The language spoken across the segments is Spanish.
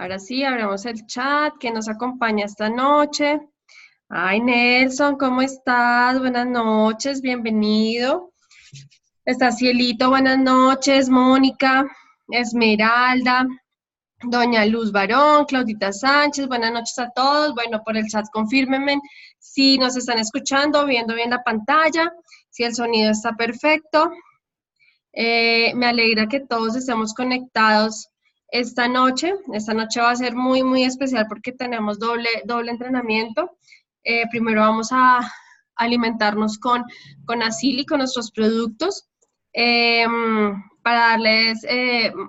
Ahora sí, abramos el chat que nos acompaña esta noche. Ay, Nelson, ¿cómo estás? Buenas noches, bienvenido. Está Cielito, buenas noches. Mónica, Esmeralda, Doña Luz Barón, Claudita Sánchez, buenas noches a todos. Bueno, por el chat confírmenme si nos están escuchando, viendo bien la pantalla, si el sonido está perfecto. Me alegra que todos estemos conectados esta noche. Esta noche va a ser muy, muy especial porque tenemos doble entrenamiento. Primero vamos a alimentarnos con Asili, con nuestros productos, eh, para darles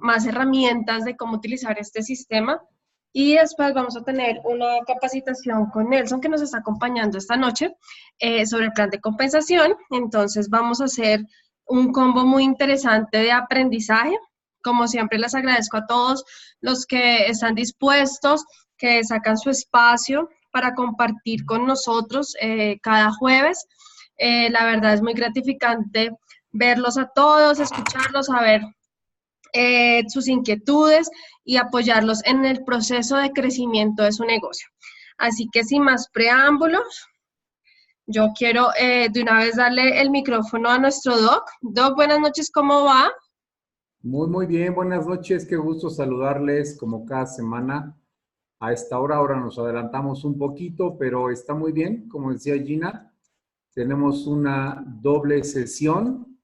más herramientas de cómo utilizar este sistema. Y después vamos a tener una capacitación con Nelson, que nos está acompañando esta noche, sobre el plan de compensación. Entonces vamos a hacer un combo muy interesante de aprendizaje. Como siempre, les agradezco a todos los que están dispuestos, que sacan su espacio para compartir con nosotros cada jueves. La verdad es muy gratificante verlos a todos, escucharlos, saber sus inquietudes y apoyarlos en el proceso de crecimiento de su negocio. Así que sin más preámbulos, yo quiero de una vez darle el micrófono a nuestro Doc. Doc, buenas noches, ¿cómo va? Muy bien, buenas noches, qué gusto saludarles como cada semana. A esta hora, ahora nos adelantamos un poquito, pero está muy bien, como decía Gina, tenemos una doble sesión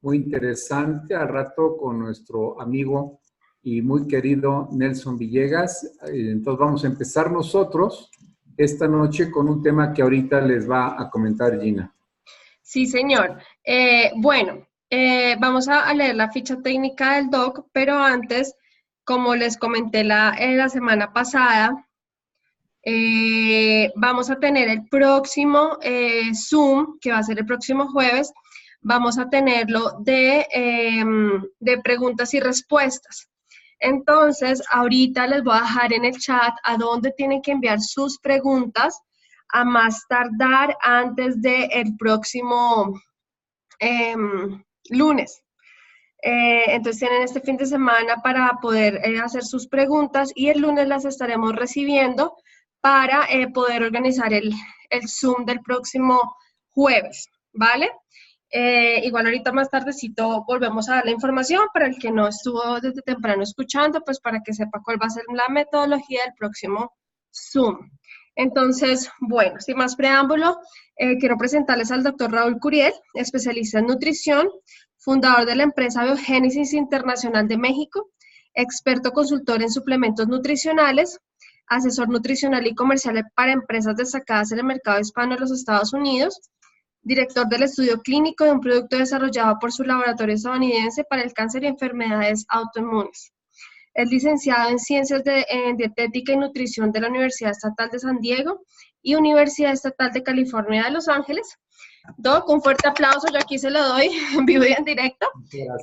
muy interesante al rato con nuestro amigo y muy querido Nelson Villegas. Entonces vamos a empezar nosotros esta noche con un tema que ahorita les va a comentar Gina. Sí, señor. Bueno, vamos a leer la ficha técnica del doc, pero antes, como les comenté la semana pasada, vamos a tener el próximo Zoom, que va a ser el próximo jueves, vamos a tenerlo de preguntas y respuestas. Entonces, ahorita les voy a dejar en el chat a dónde tienen que enviar sus preguntas a más tardar antes del próximo lunes. Entonces tienen este fin de semana para poder hacer sus preguntas y el lunes las estaremos recibiendo para poder organizar el Zoom del próximo jueves, ¿vale? Igual ahorita más tardecito volvemos a dar la información para el que no estuvo desde temprano escuchando, pues para que sepa cuál va a ser la metodología del próximo Zoom. Entonces, bueno, sin más preámbulo, quiero presentarles al doctor Raúl Curiel, especialista en nutrición, fundador de la empresa Biogénesis Internacional de México, experto consultor en suplementos nutricionales, asesor nutricional y comercial para empresas destacadas en el mercado hispano de los Estados Unidos, director del estudio clínico de un producto desarrollado por su laboratorio estadounidense para el cáncer y enfermedades autoinmunes. Es licenciado en Ciencias en Dietética y Nutrición de la Universidad Estatal de San Diego y Universidad Estatal de California de Los Ángeles. Doc, un fuerte aplauso, yo aquí se lo doy en vivo y en directo.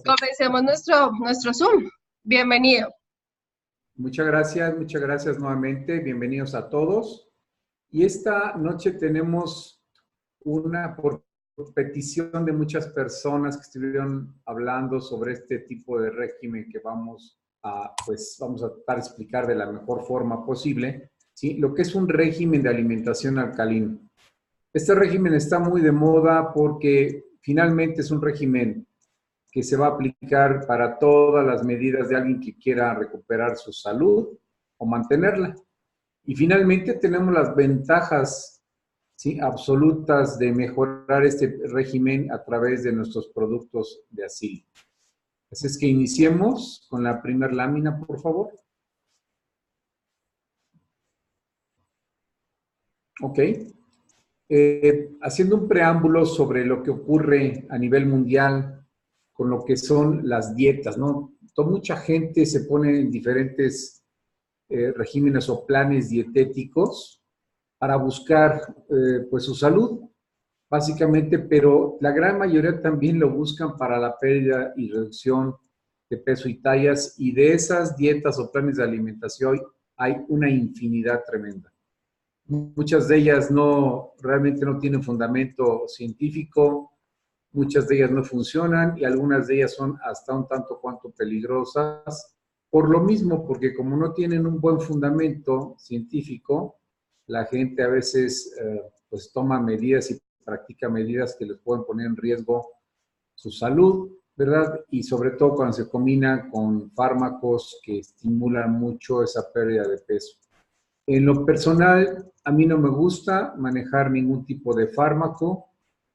Comencemos nuestro Zoom. Bienvenido. Muchas gracias nuevamente, bienvenidos a todos. Y esta noche tenemos una por petición de muchas personas que estuvieron hablando sobre este tipo de régimen que vamos a tratar de explicar de la mejor forma posible, ¿sí? Lo que es un régimen de alimentación alcalino. Este régimen está muy de moda porque finalmente es un régimen que se va a aplicar para todas las medidas de alguien que quiera recuperar su salud o mantenerla. Y finalmente tenemos las ventajas, ¿sí?, absolutas de mejorar este régimen a través de nuestros productos de Asili. Así es que iniciemos con la primera lámina, por favor. Ok. Haciendo un preámbulo sobre lo que ocurre a nivel mundial con lo que son las dietas, ¿no? Mucha gente se pone en diferentes regímenes o planes dietéticos para buscar pues su salud, básicamente, pero la gran mayoría también lo buscan para la pérdida y reducción de peso y tallas, y de esas dietas o planes de alimentación hay una infinidad tremenda. Muchas de ellas realmente no tienen fundamento científico, muchas de ellas no funcionan y algunas de ellas son hasta un tanto cuanto peligrosas por lo mismo, porque como no tienen un buen fundamento científico, la gente a veces pues toma medidas y practica medidas que les pueden poner en riesgo su salud, ¿verdad? Y sobre todo cuando se combina con fármacos que estimulan mucho esa pérdida de peso. En lo personal, a mí no me gusta manejar ningún tipo de fármaco,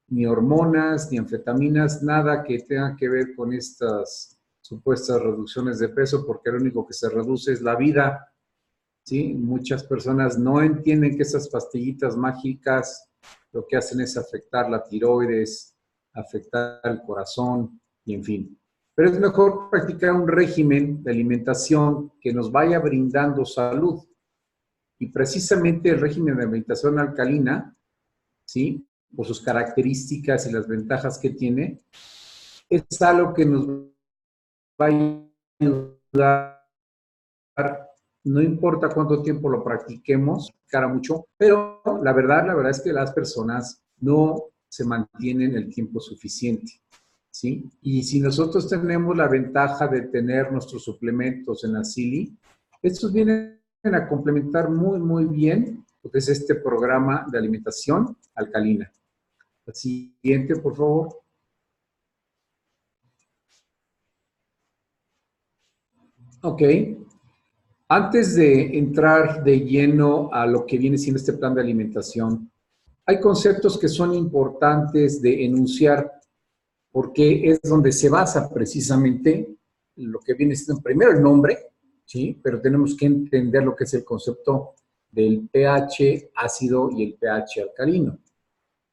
ni hormonas, ni anfetaminas, nada que tenga que ver con estas supuestas reducciones de peso, porque lo único que se reduce es la vida, ¿sí? Muchas personas no entienden que esas pastillitas mágicas lo que hacen es afectar la tiroides, afectar el corazón y en fin. Pero es mejor practicar un régimen de alimentación que nos vaya brindando salud. Y precisamente el régimen de alimentación alcalina, ¿sí? Por sus características y las ventajas que tiene, es algo que nos va a ayudar, no importa cuánto tiempo lo practiquemos, cara mucho, pero la verdad es que las personas no se mantienen el tiempo suficiente, ¿sí? Y si nosotros tenemos la ventaja de tener nuestros suplementos en la Silly, estos vienen a complementar muy, muy bien lo que es este programa de alimentación alcalina. La siguiente, por favor. Ok. Antes de entrar de lleno a lo que viene siendo este plan de alimentación, hay conceptos que son importantes de enunciar porque es donde se basa precisamente lo que viene siendo primero el nombre, ¿sí? Pero tenemos que entender lo que es el concepto del pH ácido y el pH alcalino,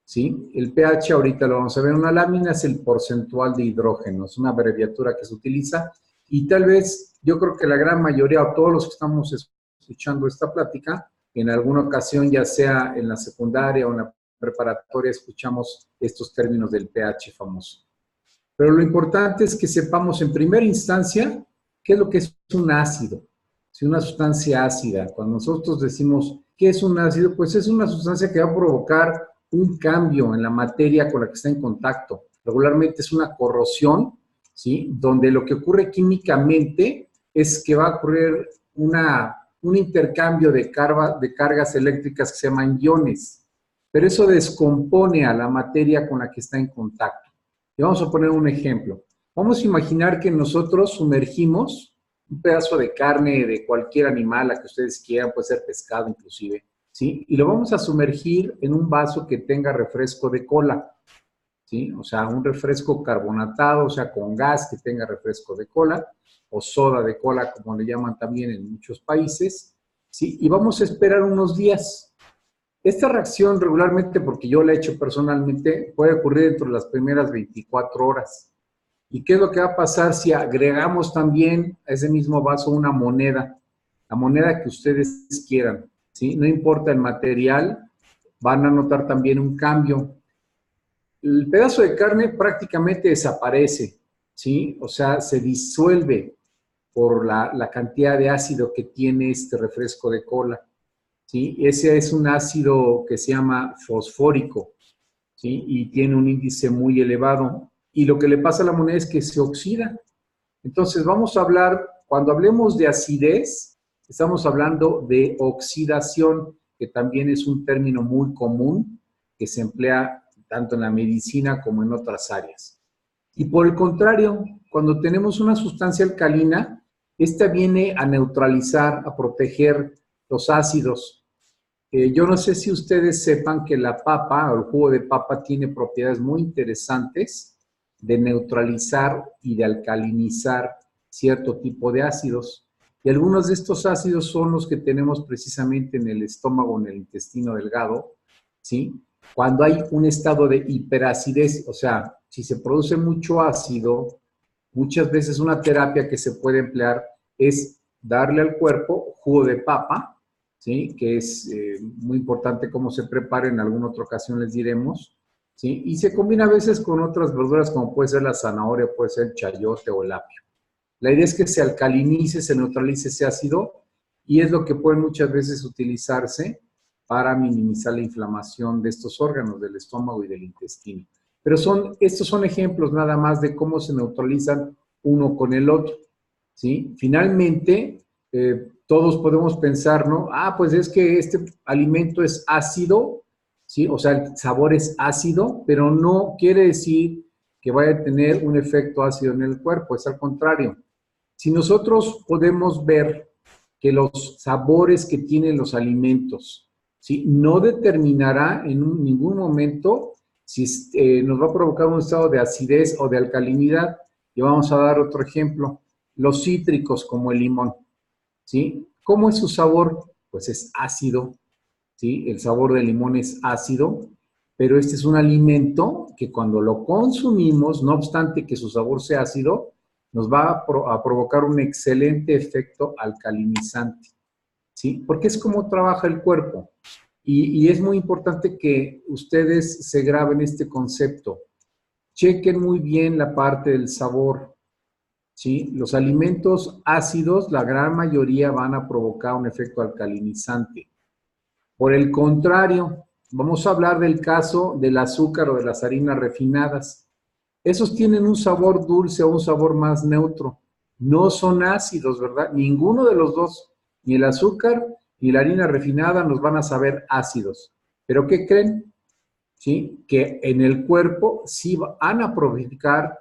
¿sí? El pH, ahorita lo vamos a ver en una lámina, es el porcentual de hidrógeno, es una abreviatura que se utiliza y tal vez yo creo que la gran mayoría o todos los que estamos escuchando esta plática, en alguna ocasión, ya sea en la secundaria o en la preparatoria, escuchamos estos términos del pH famoso. Pero lo importante es que sepamos en primera instancia qué es lo que es un ácido. Si una sustancia ácida, cuando nosotros decimos qué es un ácido, pues es una sustancia que va a provocar un cambio en la materia con la que está en contacto. Regularmente es una corrosión, ¿sí? Donde lo que ocurre químicamente es que va a ocurrir un intercambio de cargas eléctricas que se llaman iones, pero eso descompone a la materia con la que está en contacto. Y vamos a poner un ejemplo. Vamos a imaginar que nosotros sumergimos un pedazo de carne de cualquier animal, la que ustedes quieran, puede ser pescado inclusive, ¿sí? Y lo vamos a sumergir en un vaso que tenga refresco de cola, ¿sí? O sea, un refresco carbonatado, o sea, con gas que tenga refresco de cola, o soda de cola, como le llaman también en muchos países, ¿sí? Y vamos a esperar unos días. Esta reacción regularmente, porque yo la he hecho personalmente, puede ocurrir dentro de las primeras 24 horas. ¿Y qué es lo que va a pasar si agregamos también a ese mismo vaso una moneda? La moneda que ustedes quieran, ¿sí? No importa el material, van a notar también un cambio. El pedazo de carne prácticamente desaparece, ¿sí? O sea, se disuelve por la cantidad de ácido que tiene este refresco de cola, ¿sí? Ese es un ácido que se llama fosfórico, ¿sí? Y tiene un índice muy elevado. Y lo que le pasa a la moneda es que se oxida. Entonces, vamos a hablar, cuando hablemos de acidez, estamos hablando de oxidación, que también es un término muy común que se emplea tanto en la medicina como en otras áreas. Y por el contrario, cuando tenemos una sustancia alcalina, esta viene a neutralizar, a proteger los ácidos. Yo no sé si ustedes sepan que la papa o el jugo de papa tiene propiedades muy interesantes de neutralizar y de alcalinizar cierto tipo de ácidos. Y algunos de estos ácidos son los que tenemos precisamente en el estómago, en el intestino delgado, ¿sí? Cuando hay un estado de hiperacidez, o sea, si se produce mucho ácido, muchas veces una terapia que se puede emplear es darle al cuerpo jugo de papa, ¿sí? Que es muy importante cómo se prepara, en alguna otra ocasión les diremos, ¿sí? Y se combina a veces con otras verduras como puede ser la zanahoria, puede ser el chayote o el apio. La idea es que se alcalinice, se neutralice ese ácido y es lo que puede muchas veces utilizarse para minimizar la inflamación de estos órganos, del estómago y del intestino. Pero estos son ejemplos nada más de cómo se neutralizan uno con el otro. ¿sí? Finalmente, todos podemos pensar, ¿no? Pues es que este alimento es ácido, ¿sí? O sea, el sabor es ácido, pero no quiere decir que vaya a tener un efecto ácido en el cuerpo, es al contrario. Si nosotros podemos ver que los sabores que tienen los alimentos, ¿sí? No determinará en ningún momento si nos va a provocar un estado de acidez o de alcalinidad. Y vamos a dar otro ejemplo, los cítricos como el limón, ¿sí? ¿Cómo es su sabor? Pues es ácido, ¿sí? El sabor del limón es ácido, pero este es un alimento que cuando lo consumimos, no obstante que su sabor sea ácido, nos va a provocar un excelente efecto alcalinizante, ¿sí? Porque es como trabaja el cuerpo. Y es muy importante que ustedes se graben este concepto. Chequen muy bien la parte del sabor, ¿sí? Los alimentos ácidos, la gran mayoría van a provocar un efecto alcalinizante. Por el contrario, vamos a hablar del caso del azúcar o de las harinas refinadas. Esos tienen un sabor dulce o un sabor más neutro. No son ácidos, ¿verdad? Ninguno de los dos, ni el azúcar ni la harina refinada nos van a saber ácidos. ¿Pero qué creen? ¿Sí? Que en el cuerpo sí van a provocar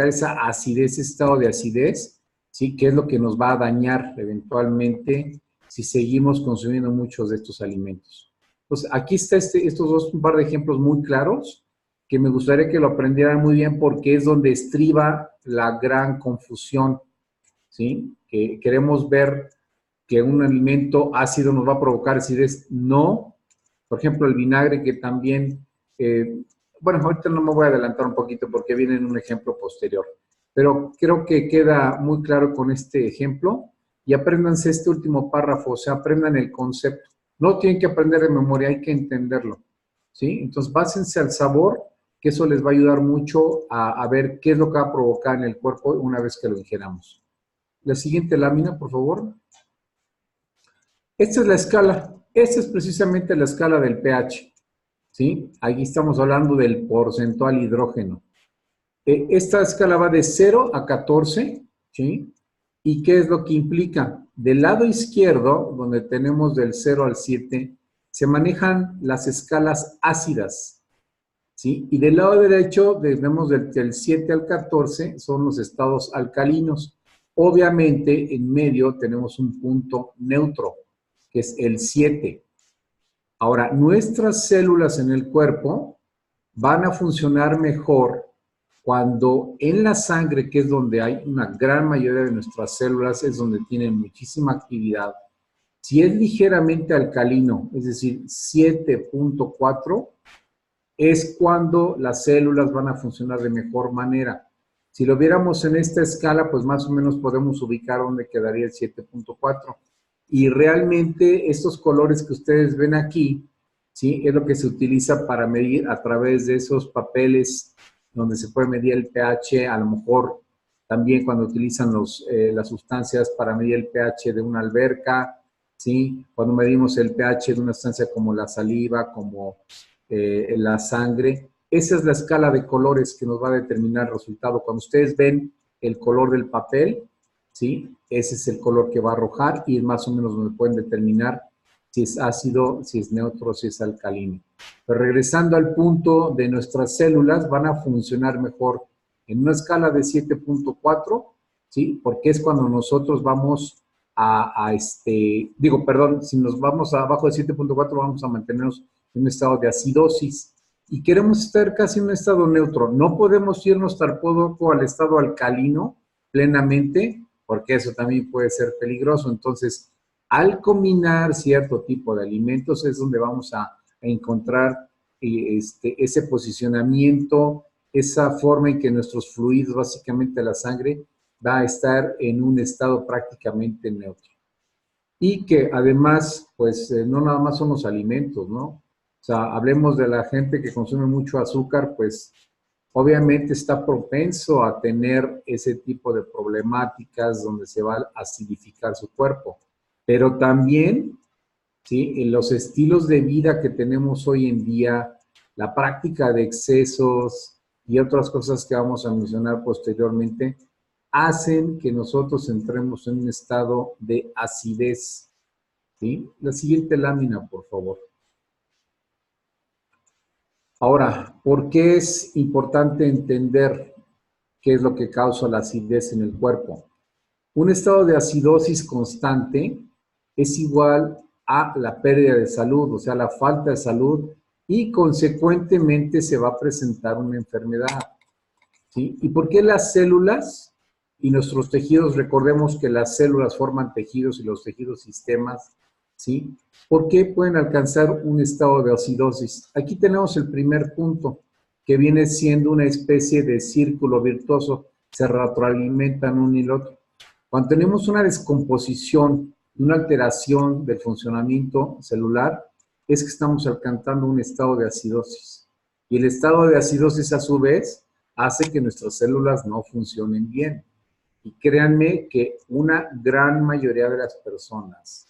esa acidez, ese estado de acidez, ¿sí? Que es lo que nos va a dañar eventualmente si seguimos consumiendo muchos de estos alimentos. Entonces, aquí está estos dos, un par de ejemplos muy claros que me gustaría que lo aprendieran muy bien porque es donde estriba la gran confusión, ¿sí? Que queremos ver que un alimento ácido nos va a provocar acidez. No. Por ejemplo, el vinagre que también, bueno, ahorita no me voy a adelantar un poquito porque viene en un ejemplo posterior, pero creo que queda muy claro con este ejemplo y apréndanse este último párrafo, o sea, aprendan el concepto. No tienen que aprender de memoria, hay que entenderlo, ¿sí? Entonces, básense al sabor, que eso les va a ayudar mucho a ver qué es lo que va a provocar en el cuerpo una vez que lo ingeramos. La siguiente lámina, por favor. Esta es la escala. Esta es precisamente la escala del pH, ¿sí? Aquí estamos hablando del porcentual hidrógeno. Esta escala va de 0 a 14, ¿sí? ¿Y qué es lo que implica? Del lado izquierdo, donde tenemos del 0 al 7, se manejan las escalas ácidas, ¿sí? Y del lado derecho, tenemos del 7 al 14, son los estados alcalinos. Obviamente, en medio tenemos un punto neutro, que es el 7. Ahora, nuestras células en el cuerpo van a funcionar mejor cuando en la sangre, que es donde hay una gran mayoría de nuestras células, es donde tienen muchísima actividad. Si es ligeramente alcalino, es decir, 7.4, es cuando las células van a funcionar de mejor manera. Si lo viéramos en esta escala, pues más o menos podemos ubicar dónde quedaría el 7.4. Y realmente estos colores que ustedes ven aquí, ¿sí? Es lo que se utiliza para medir a través de esos papeles donde se puede medir el pH, a lo mejor también cuando utilizan las sustancias para medir el pH de una alberca, ¿sí? Cuando medimos el pH de una sustancia como la saliva, como la sangre. Esa es la escala de colores que nos va a determinar el resultado. Cuando ustedes ven el color del papel, ¿sí? Ese es el color que va a arrojar y es más o menos donde pueden determinar si es ácido, si es neutro, si es alcalino. Pero regresando al punto de nuestras células, van a funcionar mejor en una escala de 7.4, ¿sí? Porque es cuando nosotros vamos si nos vamos abajo de 7.4 vamos a mantenernos en un estado de acidosis y queremos estar casi en un estado neutro. No podemos irnos tampoco al estado alcalino plenamente, porque eso también puede ser peligroso. Entonces, al combinar cierto tipo de alimentos es donde vamos a encontrar ese posicionamiento, esa forma en que nuestros fluidos, básicamente la sangre, va a estar en un estado prácticamente neutro. Y que además, pues no nada más son los alimentos, ¿no? O sea, hablemos de la gente que consume mucho azúcar, pues obviamente está propenso a tener ese tipo de problemáticas donde se va a acidificar su cuerpo. Pero también, ¿sí? En los estilos de vida que tenemos hoy en día, la práctica de excesos y otras cosas que vamos a mencionar posteriormente, hacen que nosotros entremos en un estado de acidez, ¿sí? La siguiente lámina, por favor. Ahora, ¿por qué es importante entender qué es lo que causa la acidez en el cuerpo? Un estado de acidosis constante es igual a la pérdida de salud, o sea, la falta de salud, y consecuentemente se va a presentar una enfermedad, ¿sí? ¿Y por qué las células y nuestros tejidos? Recordemos que las células forman tejidos y los tejidos sistemas, ¿sí? ¿Por qué pueden alcanzar un estado de acidosis? Aquí tenemos el primer punto, que viene siendo una especie de círculo virtuoso, se retroalimentan uno y el otro. Cuando tenemos una descomposición, una alteración del funcionamiento celular, es que estamos alcanzando un estado de acidosis. Y el estado de acidosis, a su vez, hace que nuestras células no funcionen bien. Y créanme que una gran mayoría de las personas,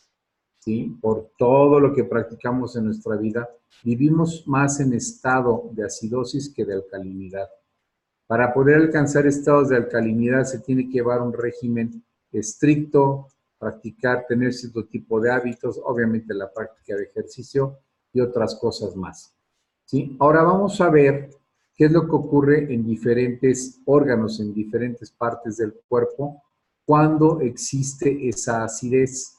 ¿sí?, por todo lo que practicamos en nuestra vida, vivimos más en estado de acidosis que de alcalinidad. Para poder alcanzar estados de alcalinidad se tiene que llevar un régimen estricto, practicar, tener cierto tipo de hábitos, obviamente la práctica de ejercicio y otras cosas más, ¿sí? Ahora vamos a ver qué es lo que ocurre en diferentes órganos, en diferentes partes del cuerpo, cuando existe esa acidez,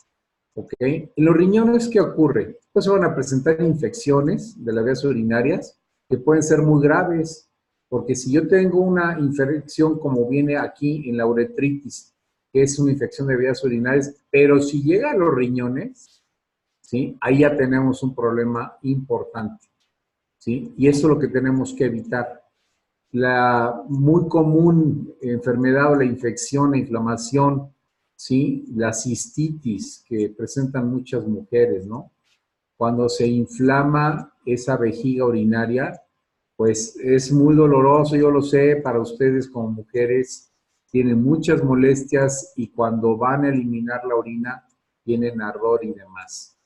¿ok? En los riñones, ¿qué ocurre? Pues se van a presentar infecciones de las vías urinarias que pueden ser muy graves, porque si yo tengo una infección como viene aquí en la uretritis, que es una infección de vías urinarias, pero si llega a los riñones, ¿sí?, ahí ya tenemos un problema importante, ¿sí? Y eso es lo que tenemos que evitar. La muy común enfermedad o la infección, la inflamación, ¿sí?, la cistitis que presentan muchas mujeres, ¿no? Cuando se inflama esa vejiga urinaria, pues es muy doloroso, yo lo sé, para ustedes como mujeres tienen muchas molestias y cuando van a eliminar la orina tienen ardor y demás.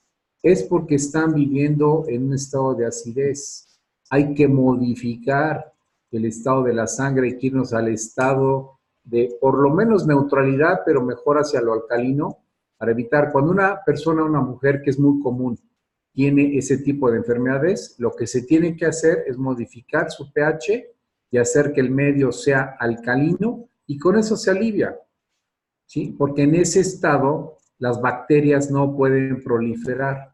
Es porque están viviendo en un estado de acidez. Hay que modificar el estado de la sangre, hay que irnos al estado de por lo menos neutralidad, pero mejor hacia lo alcalino, para evitar cuando una persona, una mujer, que es muy común, tiene ese tipo de enfermedades, lo que se tiene que hacer es modificar su pH y hacer que el medio sea alcalino y con eso se alivia, ¿sí? Porque en ese estado las bacterias no pueden proliferar,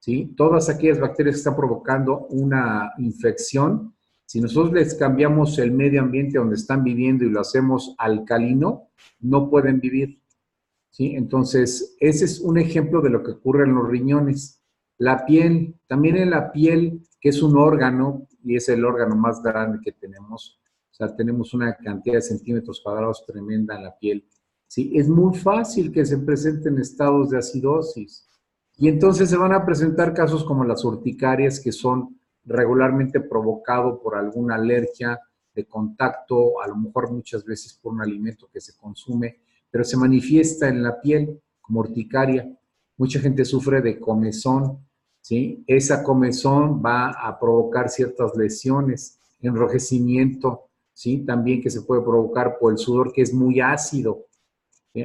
¿sí? Todas aquellas bacterias que están provocando una infección, si nosotros les cambiamos el medio ambiente donde están viviendo y lo hacemos alcalino, no pueden vivir, ¿sí? Entonces, ese es un ejemplo de lo que ocurre en los riñones. La piel, también en la piel, que es un órgano, y es el órgano más grande que tenemos, o sea, tenemos una cantidad de centímetros cuadrados tremenda en la piel, ¿sí? Es muy fácil que se presenten estados de acidosis. Y entonces se van a presentar casos como las urticarias, que son regularmente provocados por alguna alergia de contacto, a lo mejor muchas veces por un alimento que se consume, pero se manifiesta en la piel como urticaria. Mucha gente sufre de comezón, ¿sí? Esa comezón va a provocar ciertas lesiones, enrojecimiento, ¿sí? También que se puede provocar por el sudor que es muy ácido.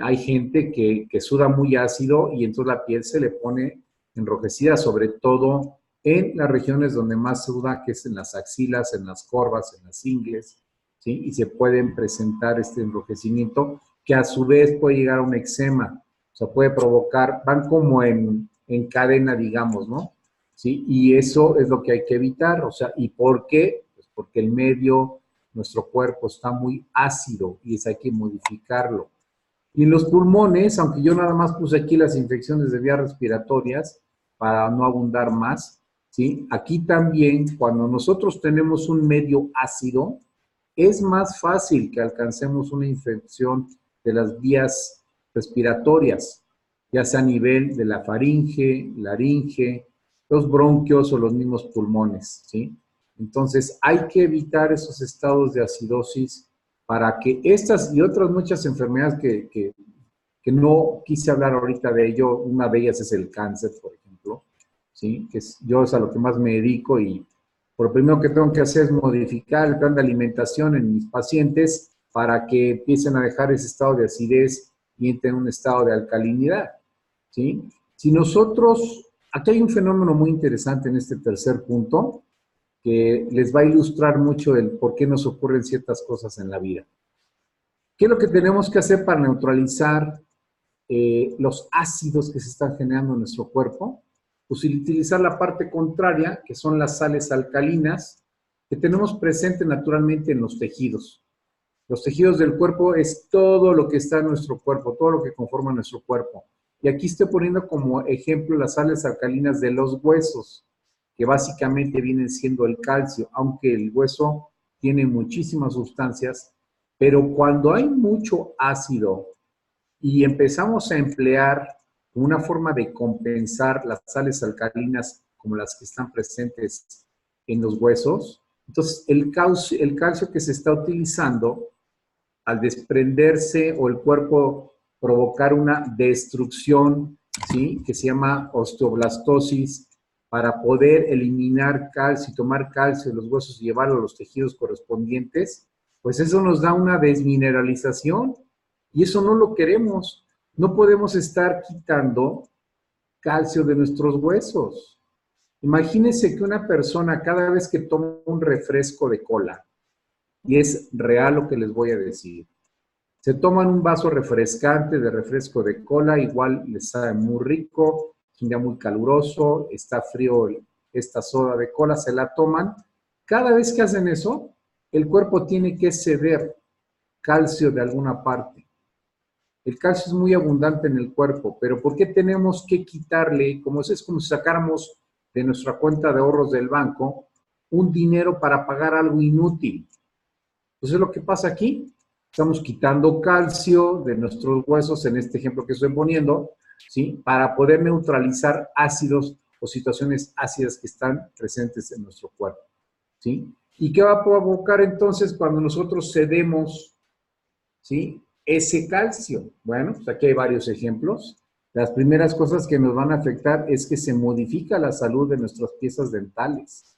Hay gente que suda muy ácido y entonces la piel se le pone enrojecida, sobre todo en las regiones donde más suda, que es en las axilas, en las corvas, en las ingles, ¿sí? Y se pueden presentar este enrojecimiento que a su vez puede llegar a un eczema, o sea, puede provocar, van como en cadena, digamos, ¿no? ¿Sí? Y eso es lo que hay que evitar, o sea, ¿y por qué? Pues porque el medio, nuestro cuerpo está muy ácido y eso hay que modificarlo. Y en los pulmones, aunque yo nada más puse aquí las infecciones de vías respiratorias para no abundar más, ¿sí? Aquí también, cuando nosotros tenemos un medio ácido, es más fácil que alcancemos una infección de las vías respiratorias, ya sea a nivel de la faringe, laringe, los bronquios o los mismos pulmones, ¿sí? Entonces, hay que evitar esos estados de acidosis para que estas y otras muchas enfermedades que no quise hablar ahorita de ello, una de ellas es el cáncer, por ejemplo, ¿sí? Yo es a lo que más me dedico y por lo primero que tengo que hacer es modificar el plan de alimentación en mis pacientes para que empiecen a dejar ese estado de acidez y entren en un estado de alcalinidad, ¿sí? Si nosotros, aquí hay un fenómeno muy interesante en este tercer punto, que les va a ilustrar mucho el por qué nos ocurren ciertas cosas en la vida. ¿Qué es lo que tenemos que hacer para neutralizar los ácidos que se están generando en nuestro cuerpo? Pues utilizar la parte contraria, que son las sales alcalinas, que tenemos presente naturalmente en los tejidos. Los tejidos del cuerpo es todo lo que está en nuestro cuerpo, todo lo que conforma nuestro cuerpo. Y aquí estoy poniendo como ejemplo las sales alcalinas de los huesos, que básicamente vienen siendo el calcio, aunque el hueso tiene muchísimas sustancias, pero cuando hay mucho ácido y empezamos a emplear una forma de compensar las sales alcalinas como las que están presentes en los huesos, entonces el calcio que se está utilizando, al desprenderse o el cuerpo provocar una destrucción, ¿sí?, que se llama osteoblastosis, para poder eliminar calcio y tomar calcio de los huesos y llevarlo a los tejidos correspondientes, pues eso nos da una desmineralización y eso no lo queremos. No podemos estar quitando calcio de nuestros huesos. Imagínense que una persona cada vez que toma un refresco de cola, y es real lo que les voy a decir, se toman un vaso refrescante de refresco de cola, igual les sabe muy rico, es un día muy caluroso, está frío esta soda de cola, se la toman. Cada vez que hacen eso, el cuerpo tiene que ceder calcio de alguna parte. El calcio es muy abundante en el cuerpo, pero ¿por qué tenemos que quitarle, como es como si sacáramos de nuestra cuenta de ahorros del banco, un dinero para pagar algo inútil? Pues es lo que pasa aquí. Estamos quitando calcio de nuestros huesos, en este ejemplo que estoy poniendo, ¿sí?, para poder neutralizar ácidos o situaciones ácidas que están presentes en nuestro cuerpo, ¿sí? ¿Y qué va a provocar entonces cuando nosotros cedemos, ¿sí?, ese calcio? Bueno, pues aquí hay varios ejemplos. Las primeras cosas que nos van a afectar es que se modifica la salud de nuestras piezas dentales.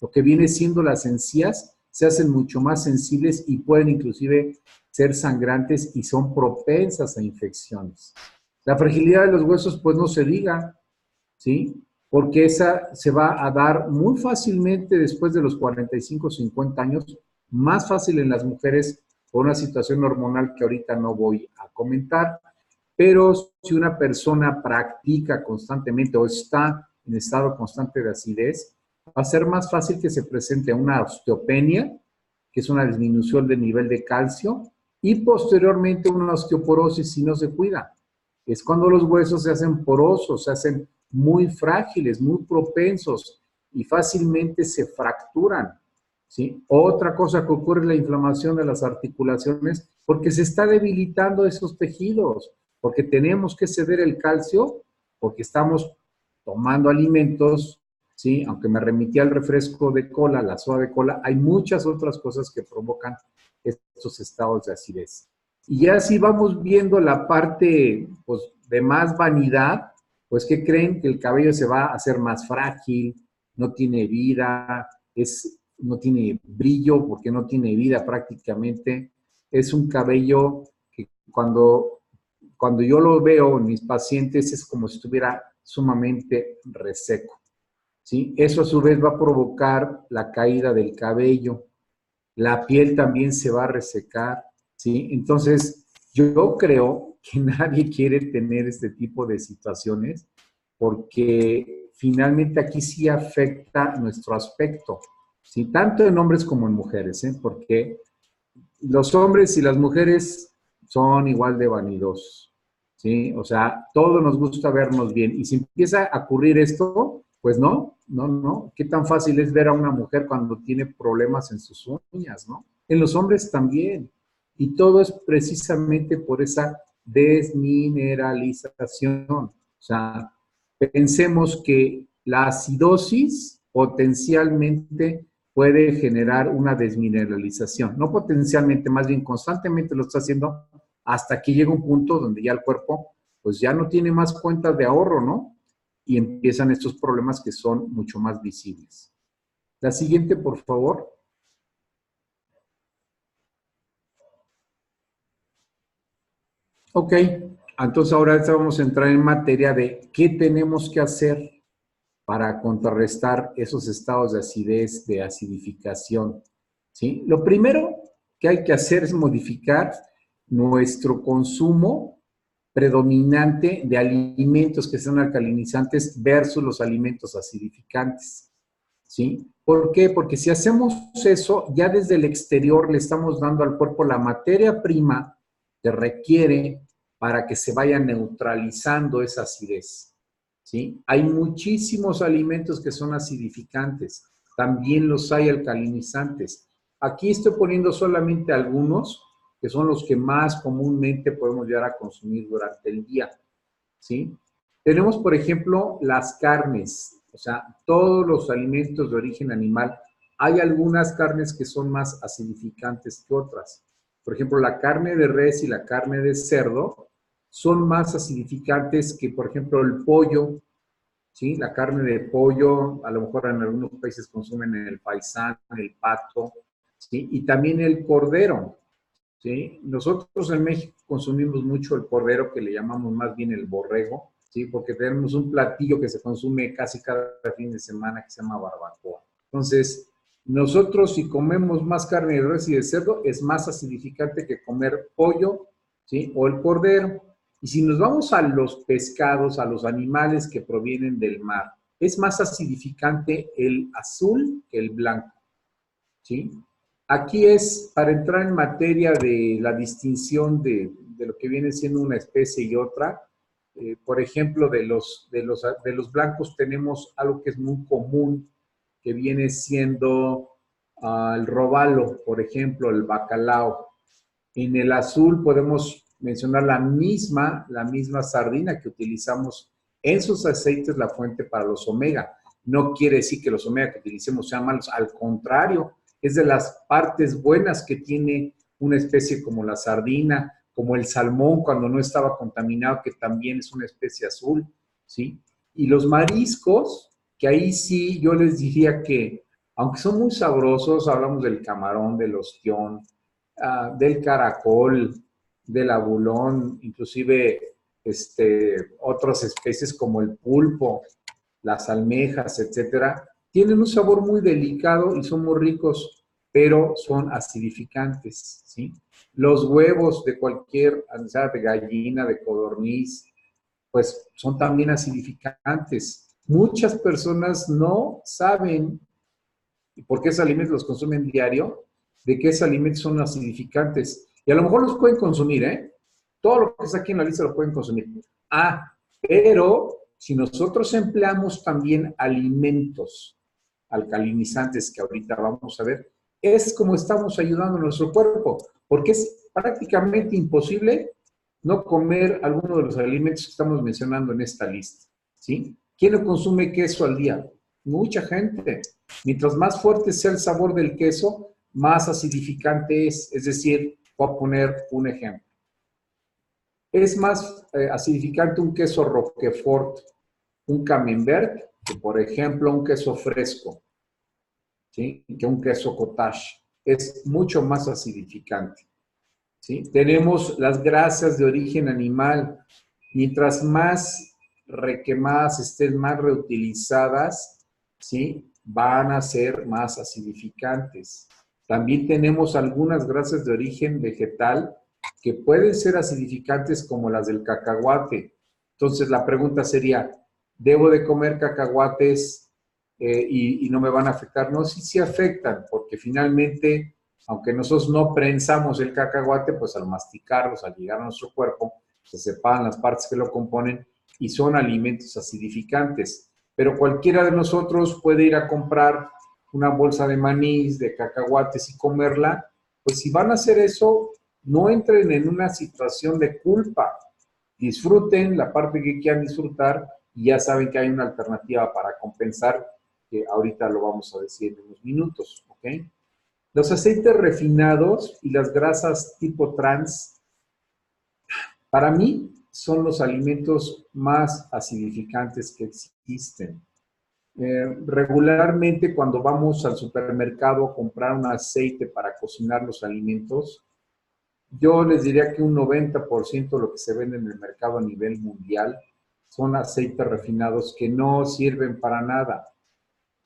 Lo que viene siendo las encías se hacen mucho más sensibles y pueden inclusive ser sangrantes y son propensas a infecciones. La fragilidad de los huesos, pues no se diga, ¿sí? Porque esa se va a dar muy fácilmente después de los 45 o 50 años, más fácil en las mujeres por una situación hormonal que ahorita no voy a comentar, pero si una persona practica constantemente o está en estado constante de acidez, va a ser más fácil que se presente una osteopenia, que es una disminución del nivel de calcio, y posteriormente una osteoporosis si no se cuida. Es cuando los huesos se hacen porosos, se hacen muy frágiles, muy propensos y fácilmente se fracturan, ¿sí? Otra cosa que ocurre es la inflamación de las articulaciones porque se está debilitando esos tejidos, porque tenemos que ceder el calcio, porque estamos tomando alimentos, ¿sí? Aunque me remití al refresco de cola, la soda de cola, hay muchas otras cosas que provocan estos estados de acidez. Y ya si vamos viendo la parte, pues, de más vanidad, pues, ¿qué creen? Que el cabello se va a hacer más frágil, no tiene vida, no tiene brillo porque no tiene vida prácticamente. Es un cabello que cuando yo lo veo en mis pacientes es como si estuviera sumamente reseco, ¿sí? Eso a su vez va a provocar la caída del cabello. La piel también se va a resecar, ¿sí? Entonces, yo creo que nadie quiere tener este tipo de situaciones porque finalmente aquí sí afecta nuestro aspecto, ¿sí? Tanto en hombres como en mujeres, ¿eh? Porque los hombres y las mujeres son igual de vanidosos, ¿sí? O sea, todos nos gusta vernos bien. Y si empieza a ocurrir esto, pues no. ¿Qué tan fácil es ver a una mujer cuando tiene problemas en sus uñas, no? En los hombres también. Y todo es precisamente por esa desmineralización. O sea, pensemos que la acidosis potencialmente puede generar una desmineralización. No potencialmente, más bien constantemente lo está haciendo hasta que llega un punto donde ya el cuerpo pues ya no tiene más cuentas de ahorro, ¿no? Y empiezan estos problemas que son mucho más visibles. La siguiente, por favor. Ok, entonces ahora vamos a entrar en materia de qué tenemos que hacer para contrarrestar esos estados de acidez, de acidificación, ¿sí? Lo primero que hay que hacer es modificar nuestro consumo predominante de alimentos que sean alcalinizantes versus los alimentos acidificantes, ¿sí? ¿Por qué? Porque si hacemos eso, ya desde el exterior le estamos dando al cuerpo la materia prima que requiere para que se vaya neutralizando esa acidez, ¿sí? Hay muchísimos alimentos que son acidificantes, también los hay alcalinizantes. Aquí estoy poniendo solamente algunos, que son los que más comúnmente podemos llegar a consumir durante el día, ¿sí? Tenemos, por ejemplo, las carnes, o sea, todos los alimentos de origen animal. Hay algunas carnes que son más acidificantes que otras. Por ejemplo, la carne de res y la carne de cerdo son más acidificantes que, por ejemplo, el pollo, ¿sí? La carne de pollo, a lo mejor en algunos países consumen el faisán, el pato, ¿sí? Y también el cordero, ¿sí? Nosotros en México consumimos mucho el cordero, que le llamamos más bien el borrego, ¿sí? Porque tenemos un platillo que se consume casi cada fin de semana que se llama barbacoa. Entonces, nosotros si comemos más carne de res y de cerdo, es más acidificante que comer pollo, ¿sí? O el cordero. Y si nos vamos a los pescados, a los animales que provienen del mar, es más acidificante el azul que el blanco, ¿sí? Aquí es para entrar en materia de la distinción de lo que viene siendo una especie y otra. Por ejemplo, de los blancos tenemos algo que es muy común, que viene siendo el robalo, por ejemplo, el bacalao. En el azul podemos mencionar la misma sardina que utilizamos en sus aceites, la fuente para los omega. No quiere decir que los omega que utilicemos sean malos, al contrario, es de las partes buenas que tiene una especie como la sardina, como el salmón cuando no estaba contaminado, que también es una especie azul, ¿sí? Y los mariscos, que ahí sí yo les diría que, aunque son muy sabrosos, hablamos del camarón, del ostión, del caracol, del abulón, inclusive otras especies como el pulpo, las almejas, etcétera, tienen un sabor muy delicado y son muy ricos, pero son acidificantes, ¿sí? Los huevos de cualquier, sea de gallina, de codorniz, pues son también acidificantes. Muchas personas no saben por qué esos alimentos los consumen diario, de que esos alimentos son acidificantes. Y a lo mejor los pueden consumir, ¿eh? Todo lo que está aquí en la lista lo pueden consumir. Pero si nosotros empleamos también alimentos alcalinizantes, que ahorita vamos a ver, es como estamos ayudando a nuestro cuerpo, porque es prácticamente imposible no comer alguno de los alimentos que estamos mencionando en esta lista, ¿sí? ¿Quién no consume queso al día? Mucha gente. Mientras más fuerte sea el sabor del queso, más acidificante es. Es decir, voy a poner un ejemplo. Es más acidificante un queso Roquefort, un Camembert, que por ejemplo un queso fresco, ¿sí? Que un queso cottage. Es mucho más acidificante, ¿sí? Tenemos las grasas de origen animal. Mientras más requemadas estén, más reutilizadas, ¿sí? Van a ser más acidificantes. También tenemos algunas grasas de origen vegetal que pueden ser acidificantes, como las del cacahuate. Entonces la pregunta sería, ¿debo de comer cacahuates y no me van a afectar? No, sí afectan, porque finalmente, aunque nosotros no prensamos el cacahuate, pues al masticarlos, al llegar a nuestro cuerpo, se separan las partes que lo componen y son alimentos acidificantes. Pero cualquiera de nosotros puede ir a comprar una bolsa de maní, de cacahuates y comerla. Pues si van a hacer eso, no entren en una situación de culpa. Disfruten la parte que quieran disfrutar y ya saben que hay una alternativa para compensar, que ahorita lo vamos a decir en unos minutos, ¿ok? Los aceites refinados y las grasas tipo trans, para mí, son los alimentos más acidificantes que existen. Regularmente, cuando vamos al supermercado a comprar un aceite para cocinar los alimentos, yo les diría que un 90% de lo que se vende en el mercado a nivel mundial son aceites refinados que no sirven para nada.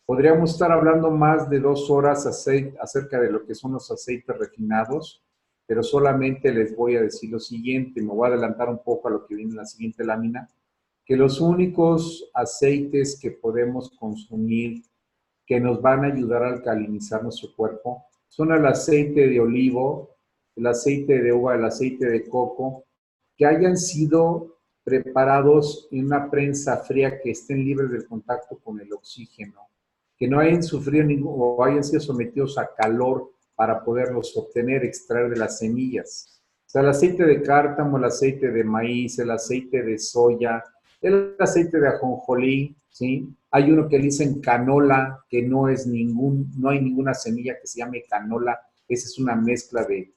Podríamos estar hablando más de 2 horas acerca de lo que son los aceites refinados, pero solamente les voy a decir lo siguiente, me voy a adelantar un poco a lo que viene en la siguiente lámina, que los únicos aceites que podemos consumir que nos van a ayudar a alcalinizar nuestro cuerpo son el aceite de olivo, el aceite de uva, el aceite de coco, que hayan sido preparados en una prensa fría que estén libres del contacto con el oxígeno, que no hayan sufrido o hayan sido sometidos a calor para poderlos obtener, extraer de las semillas. O sea, el aceite de cártamo, el aceite de maíz, el aceite de soya, el aceite de ajonjolí, ¿sí? Hay uno que le dicen canola, que no hay ninguna semilla que se llame canola. Esa es una mezcla de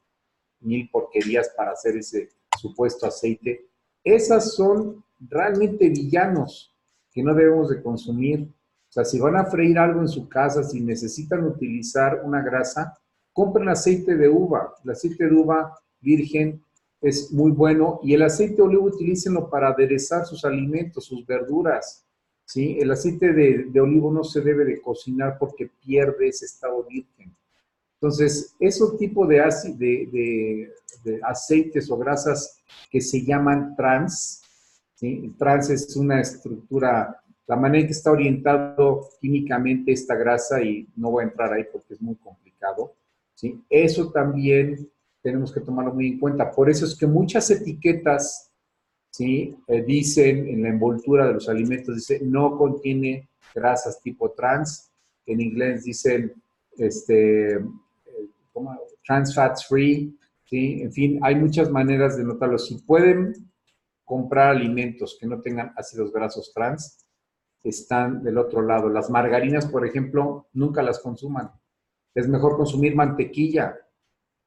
1000 porquerías para hacer ese supuesto aceite. Esas son realmente villanos que no debemos de consumir. O sea, si van a freír algo en su casa, si necesitan utilizar una grasa, compren aceite de uva. El aceite de uva virgen es muy bueno y el aceite de olivo utilícenlo para aderezar sus alimentos, sus verduras. ¿Sí? El aceite de olivo no se debe de cocinar porque pierde ese estado virgen. Entonces, esos tipos de aceites o grasas que se llaman trans, ¿sí? El trans es una estructura, la manera en que está orientado químicamente esta grasa, y no voy a entrar ahí porque es muy complicado, ¿sí? Eso también tenemos que tomarlo muy en cuenta. Por eso es que muchas etiquetas, ¿sí? Dicen en la envoltura de los alimentos, dice, no contiene grasas tipo trans. En inglés dicen, trans fats free, ¿sí? En fin, hay muchas maneras de notarlo. Si pueden comprar alimentos que no tengan ácidos grasos trans, están del otro lado. Las margarinas, por ejemplo, nunca las consuman. Es mejor consumir mantequilla,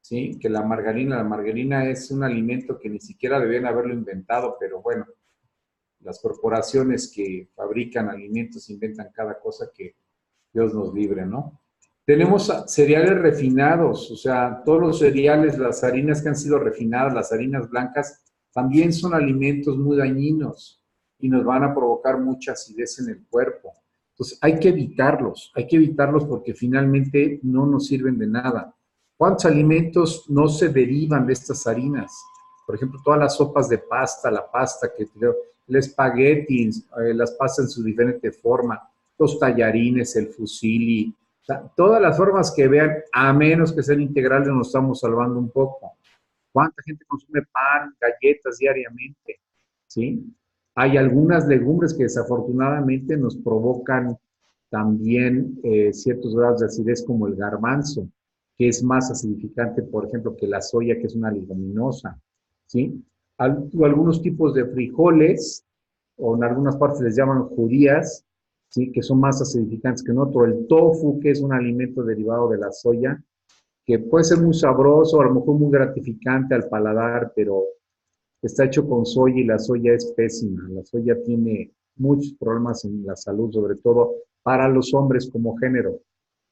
¿sí? Que la margarina. La margarina es un alimento que ni siquiera debían haberlo inventado, pero bueno, las corporaciones que fabrican alimentos inventan cada cosa que Dios nos libre, ¿no? Tenemos cereales refinados, o sea, todos los cereales, las harinas que han sido refinadas, las harinas blancas, también son alimentos muy dañinos y nos van a provocar mucha acidez en el cuerpo. Entonces, hay que evitarlos porque finalmente no nos sirven de nada. ¿Cuántos alimentos no se derivan de estas harinas? Por ejemplo, todas las sopas de pasta, la pasta, el espagueti, las pastas en su diferente forma, los tallarines, el fusilli, o sea, todas las formas que vean, a menos que sean integrales, nos estamos salvando un poco. ¿Cuánta gente consume pan, galletas diariamente? ¿Sí? Hay algunas legumbres que desafortunadamente nos provocan también ciertos grados de acidez, como el garbanzo, que es más acidificante, por ejemplo, que la soya, que es una leguminosa. ¿Sí? Algunos tipos de frijoles, o en algunas partes les llaman judías, ¿sí? Que son más acidificantes que en otro. El tofu, que es un alimento derivado de la soya, que puede ser muy sabroso, a lo mejor muy gratificante al paladar, pero está hecho con soya y la soya es pésima. La soya tiene muchos problemas en la salud, sobre todo para los hombres como género,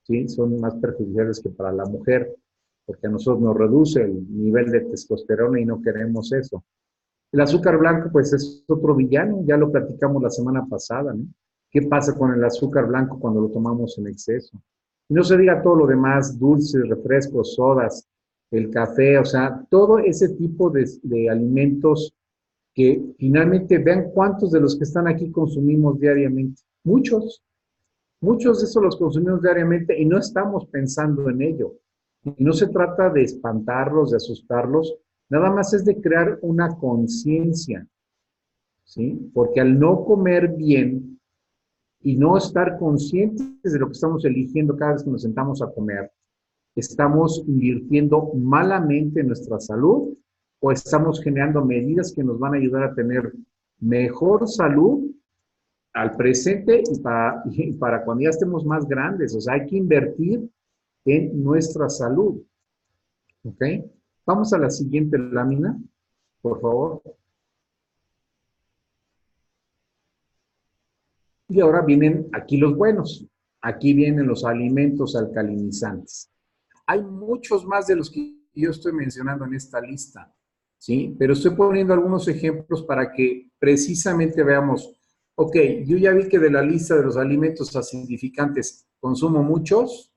¿sí? Son más perjudiciales que para la mujer, porque a nosotros nos reduce el nivel de testosterona y no queremos eso. El azúcar blanco, pues es otro villano, ya lo platicamos la semana pasada, ¿no? ¿Qué pasa con el azúcar blanco cuando lo tomamos en exceso? Y no se diga todo lo demás, dulces, refrescos, sodas, el café, o sea, todo ese tipo de alimentos que finalmente vean cuántos de los que están aquí consumimos diariamente. Muchos, muchos de esos los consumimos diariamente y no estamos pensando en ello. Y no se trata de espantarlos, de asustarlos, nada más es de crear una conciencia, ¿sí? Porque al no comer bien y no estar conscientes de lo que estamos eligiendo cada vez que nos sentamos a comer, estamos invirtiendo malamente en nuestra salud o estamos generando medidas que nos van a ayudar a tener mejor salud al presente y para cuando ya estemos más grandes. O sea, hay que invertir en nuestra salud. ¿Ok? Vamos a la siguiente lámina, por favor. Y ahora vienen aquí los buenos. Aquí vienen los alimentos alcalinizantes. Hay muchos más de los que yo estoy mencionando en esta lista, ¿sí? Pero estoy poniendo algunos ejemplos para que precisamente veamos, ok, yo ya vi que de la lista de los alimentos acidificantes consumo muchos,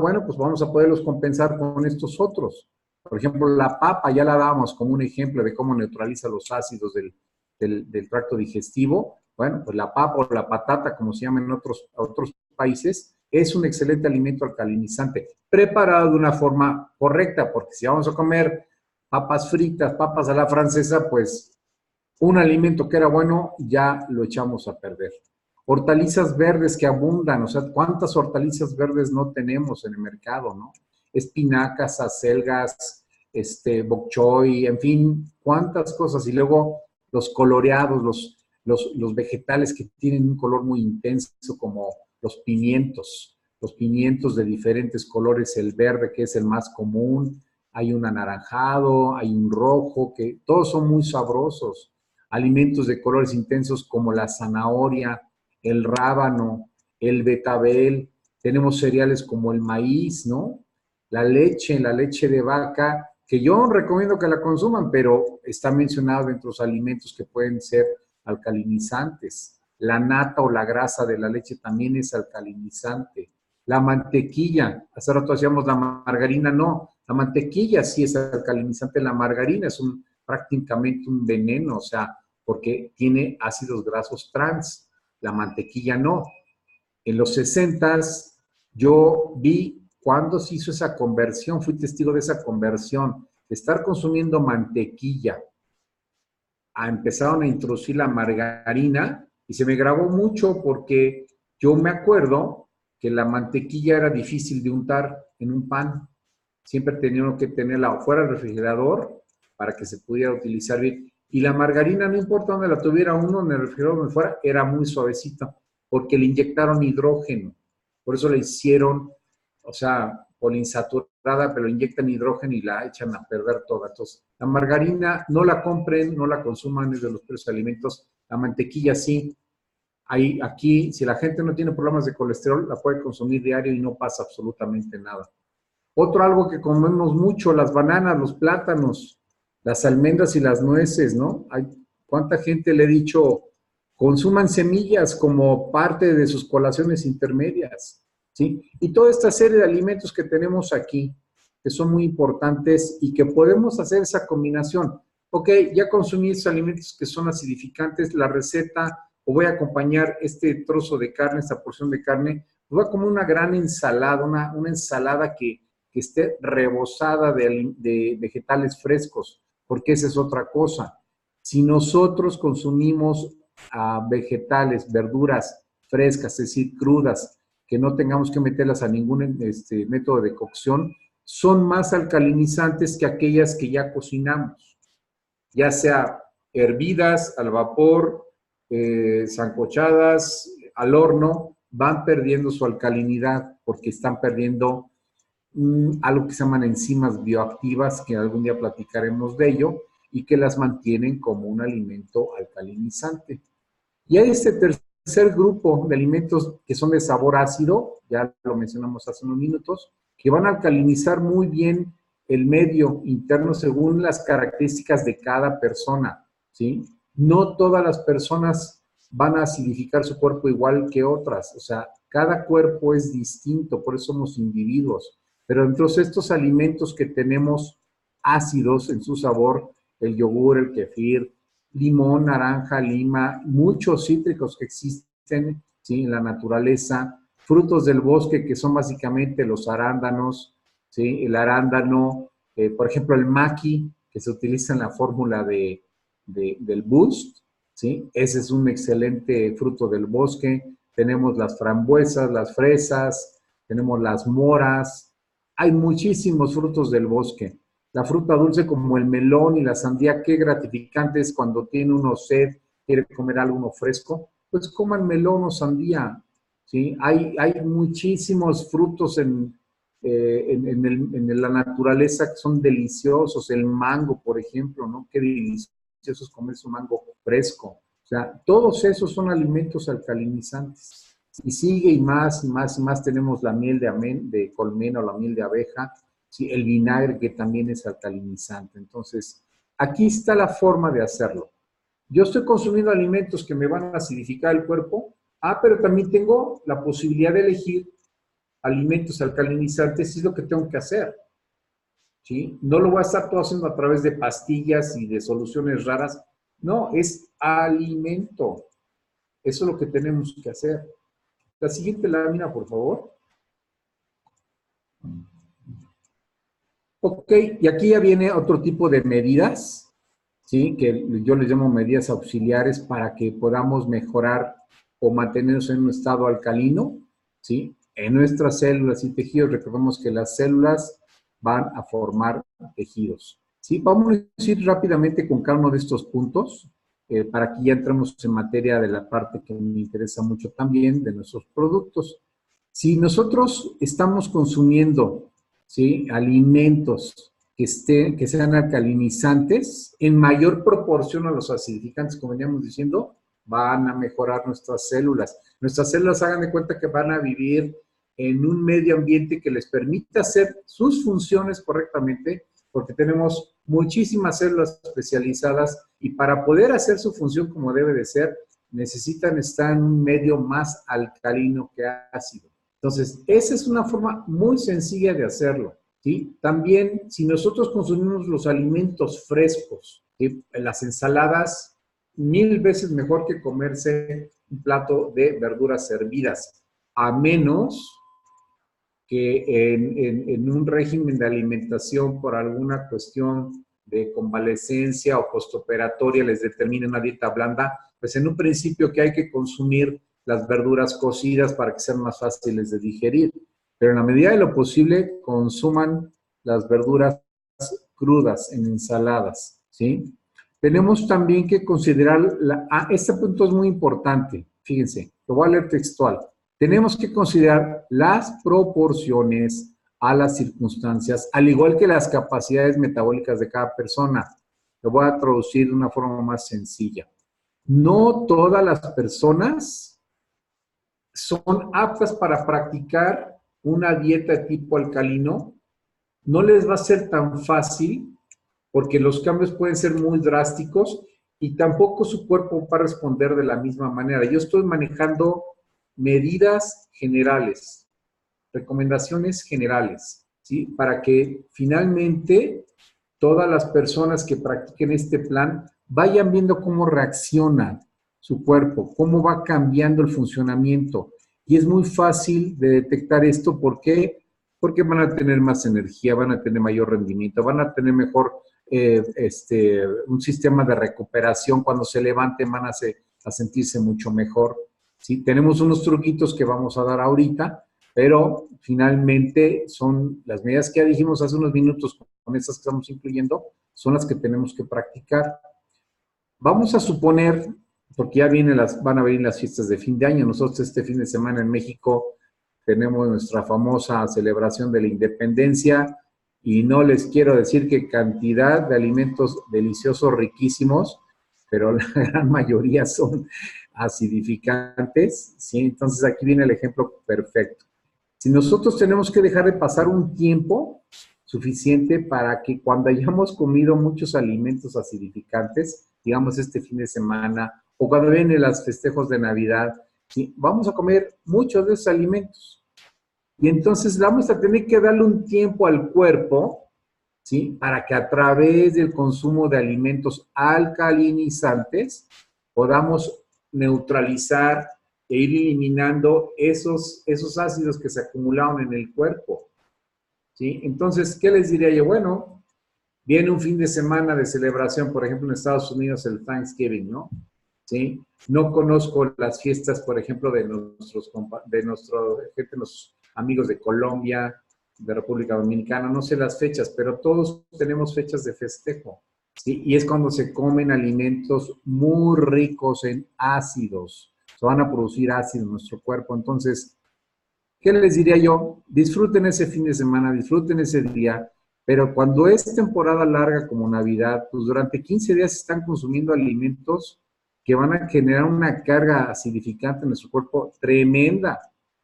bueno, pues vamos a poderlos compensar con estos otros. Por ejemplo, la papa ya la damos como un ejemplo de cómo neutraliza los ácidos del tracto digestivo. Bueno, pues la papa o la patata, como se llama en otros países, es un excelente alimento alcalinizante, preparado de una forma correcta, porque si vamos a comer papas fritas, papas a la francesa, pues un alimento que era bueno ya lo echamos a perder. Hortalizas verdes que abundan, o sea, ¿cuántas hortalizas verdes no tenemos en el mercado, no? Espinacas, acelgas, bok choy, en fin, cuántas cosas. Y luego los coloreados, los vegetales que tienen un color muy intenso, como los pimientos de diferentes colores, el verde que es el más común, hay un anaranjado, hay un rojo, que todos son muy sabrosos. Alimentos de colores intensos como la zanahoria, el rábano, el betabel, tenemos cereales como el maíz, ¿no? La leche de vaca, que yo recomiendo que la consuman, pero está mencionado entre los alimentos que pueden ser alcalinizantes. La nata o la grasa de la leche también es alcalinizante. La mantequilla, hace rato hacíamos la margarina, no, la mantequilla sí es alcalinizante, la margarina es prácticamente un veneno, o sea, porque tiene ácidos grasos trans, la mantequilla no. En los 60s yo vi cuando se hizo esa conversión, fui testigo de esa conversión, de estar consumiendo mantequilla, empezaron a introducir la margarina y se me grabó mucho porque yo me acuerdo que la mantequilla era difícil de untar en un pan. Siempre tenía que tenerla fuera del refrigerador para que se pudiera utilizar bien. Y la margarina, no importa dónde la tuviera uno, en el refrigerador donde fuera, era muy suavecita, porque le inyectaron hidrógeno. Por eso la hicieron, o sea, poliinsaturada, pero inyectan hidrógeno y la echan a perder toda. Entonces, la margarina no la compren, no la consuman, es de los peores alimentos. La mantequilla sí. Aquí, si la gente no tiene problemas de colesterol, la puede consumir diario y no pasa absolutamente nada. Otro algo que comemos mucho, las bananas, los plátanos, las almendras y las nueces, ¿no? ¿Cuánta gente le he dicho, consuman semillas como parte de sus colaciones intermedias, ¿sí? Y toda esta serie de alimentos que tenemos aquí, que son muy importantes y que podemos hacer esa combinación. Ok, ya consumí esos alimentos que son acidificantes, la receta, o voy a acompañar este trozo de carne, esta porción de carne, pues va como una gran ensalada, una ensalada que esté rebosada de vegetales frescos, porque esa es otra cosa. Si nosotros consumimos vegetales, verduras frescas, es decir, crudas, que no tengamos que meterlas a ningún método de cocción, son más alcalinizantes que aquellas que ya cocinamos, ya sea hervidas, al vapor, sancochadas, al horno, van perdiendo su alcalinidad porque están perdiendo algo que se llaman enzimas bioactivas, que algún día platicaremos de ello, y que las mantienen como un alimento alcalinizante. Y hay este tercer grupo de alimentos que son de sabor ácido, ya lo mencionamos hace unos minutos, que van a alcalinizar muy bien el medio interno según las características de cada persona, ¿sí? No todas las personas van a acidificar su cuerpo igual que otras, o sea, cada cuerpo es distinto, por eso somos individuos. Pero entonces estos alimentos que tenemos ácidos en su sabor, el yogur, el kefir, limón, naranja, lima, muchos cítricos que existen, ¿sí?, en la naturaleza, frutos del bosque que son básicamente los arándanos, ¿sí?, el arándano, por ejemplo el maqui, que se utiliza en la fórmula del Boost, ¿sí?, ese es un excelente fruto del bosque. Tenemos las frambuesas, las fresas, tenemos las moras, hay muchísimos frutos del bosque. La fruta dulce como el melón y la sandía, qué gratificante es cuando tiene uno sed, quiere comer algo fresco, pues coman melón o sandía, ¿sí? Hay muchísimos frutos en la naturaleza que son deliciosos, el mango, por ejemplo, ¿no? Qué delicioso es comer su mango fresco. O sea, todos esos son alimentos alcalinizantes. Y sigue y más y más y más tenemos la miel de colmena o la miel de abeja, ¿sí? El vinagre, que también es alcalinizante. Entonces, aquí está la forma de hacerlo. Yo estoy consumiendo alimentos que me van a acidificar el cuerpo, pero también tengo la posibilidad de elegir alimentos alcalinizantes, y es lo que tengo que hacer, ¿sí? No lo voy a estar todo haciendo a través de pastillas y de soluciones raras. No, es alimento. Eso es lo que tenemos que hacer. La siguiente lámina, por favor. Ok, y aquí ya viene otro tipo de medidas, ¿sí? Que yo les llamo medidas auxiliares para que podamos mejorar o mantenernos en un estado alcalino, ¿sí? En nuestras células y tejidos, recordemos que las células van a formar tejidos, ¿sí? Vamos a ir rápidamente con cada uno de estos puntos, para que ya entremos en materia de la parte que me interesa mucho también, de nuestros productos. Si nosotros estamos consumiendo, ¿sí?, alimentos que sean alcalinizantes, en mayor proporción a los acidificantes, como veníamos diciendo, van a mejorar nuestras células. Nuestras células, hagan de cuenta que van a vivir en un medio ambiente que les permita hacer sus funciones correctamente, porque tenemos muchísimas células especializadas y para poder hacer su función como debe de ser, necesitan estar en un medio más alcalino que ácido. Entonces, esa es una forma muy sencilla de hacerlo, ¿sí? También, si nosotros consumimos los alimentos frescos, ¿sí?, las ensaladas, 1000 veces mejor que comerse un plato de verduras hervidas, a menos que en un régimen de alimentación por alguna cuestión de convalecencia o postoperatoria les determine una dieta blanda, pues en un principio que hay que consumir las verduras cocidas para que sean más fáciles de digerir. Pero en la medida de lo posible, consuman las verduras crudas en ensaladas, ¿sí? Tenemos también que considerar, este punto es muy importante, fíjense, lo voy a leer textual. Tenemos que considerar las proporciones a las circunstancias, al igual que las capacidades metabólicas de cada persona. Lo voy a traducir de una forma más sencilla. No todas las personas son aptas para practicar una dieta de tipo alcalino. No les va a ser tan fácil porque los cambios pueden ser muy drásticos y tampoco su cuerpo va a responder de la misma manera. Yo estoy manejando medidas generales, recomendaciones generales, ¿sí? Para que finalmente todas las personas que practiquen este plan vayan viendo cómo reacciona su cuerpo, cómo va cambiando el funcionamiento. Y es muy fácil de detectar esto. ¿Por qué? Porque van a tener más energía, van a tener mayor rendimiento, van a tener mejor un sistema de recuperación. Cuando se levanten van a sentirse mucho mejor. ¿Sí? Tenemos unos truquitos que vamos a dar ahorita, pero finalmente son las medidas que ya dijimos hace unos minutos, con esas que estamos incluyendo, son las que tenemos que practicar. Vamos a suponer, porque ya van a venir las fiestas de fin de año. Nosotros este fin de semana en México tenemos nuestra famosa celebración de la independencia y no les quiero decir qué cantidad de alimentos deliciosos, riquísimos, pero la gran mayoría son acidificantes, ¿sí? Entonces aquí viene el ejemplo perfecto. Si nosotros tenemos que dejar de pasar un tiempo suficiente para que cuando hayamos comido muchos alimentos acidificantes, digamos este fin de semana, o cuando vienen los festejos de Navidad, ¿sí?, vamos a comer muchos de esos alimentos. Y entonces vamos a tener que darle un tiempo al cuerpo, ¿sí?, para que a través del consumo de alimentos alcalinizantes podamos neutralizar e ir eliminando esos ácidos que se acumularon en el cuerpo, ¿sí? Entonces, ¿qué les diría yo? Bueno, viene un fin de semana de celebración, por ejemplo, en Estados Unidos, el Thanksgiving, ¿no? ¿Sí? No conozco las fiestas, por ejemplo, de nuestros amigos de Colombia, de República Dominicana, no sé las fechas, pero todos tenemos fechas de festejo, ¿sí? Y es cuando se comen alimentos muy ricos en ácidos. Se van a producir ácido en nuestro cuerpo. Entonces, ¿qué les diría yo? Disfruten ese fin de semana, disfruten ese día, pero cuando es temporada larga como Navidad, pues durante 15 días están consumiendo alimentos que van a generar una carga acidificante en nuestro cuerpo tremenda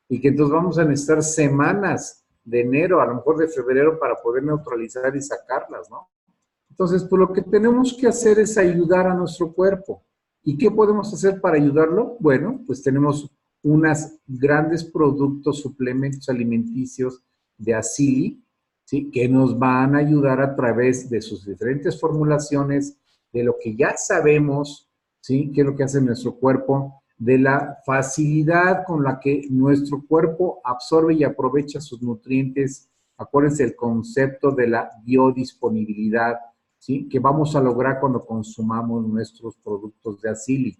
y que entonces vamos a necesitar semanas de enero, a lo mejor de febrero, para poder neutralizar y sacarlas, ¿no? Entonces, pues lo que tenemos que hacer es ayudar a nuestro cuerpo. ¿Y qué podemos hacer para ayudarlo? Bueno, pues tenemos unos grandes productos, suplementos alimenticios de Acili, ¿sí? Que nos van a ayudar a través de sus diferentes formulaciones, de lo que ya sabemos, ¿sí? Qué es lo que hace nuestro cuerpo, de la facilidad con la que nuestro cuerpo absorbe y aprovecha sus nutrientes. Acuérdense el concepto de la biodisponibilidad, ¿sí? Que vamos a lograr cuando consumamos nuestros productos de Acili.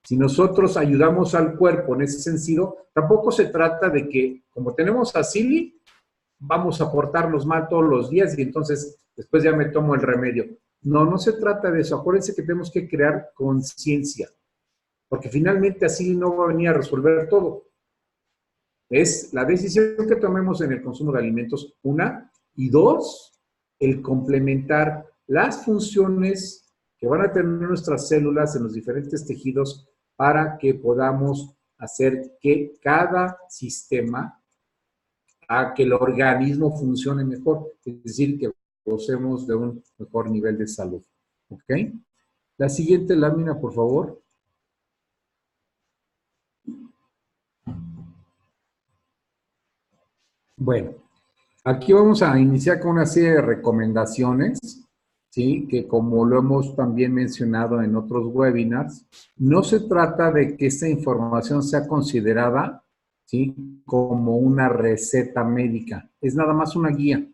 Si nosotros ayudamos al cuerpo en ese sentido, tampoco se trata de que, como tenemos Acili, vamos a portarnos mal todos los días y entonces después ya me tomo el remedio. No, no se trata de eso. Acuérdense que tenemos que crear conciencia, porque finalmente Acili no va a venir a resolver todo. Es la decisión que tomemos en el consumo de alimentos, una, y dos, el complementar las funciones que van a tener nuestras células en los diferentes tejidos para que podamos hacer que cada sistema, a que el organismo funcione mejor, es decir, que gocemos de un mejor nivel de salud. ¿Ok? La siguiente lámina, por favor. Bueno, aquí vamos a iniciar con una serie de recomendaciones, ¿sí? Que como lo hemos también mencionado en otros webinars, no se trata de que esta información sea considerada, ¿sí? Como una receta médica. Es nada más una guía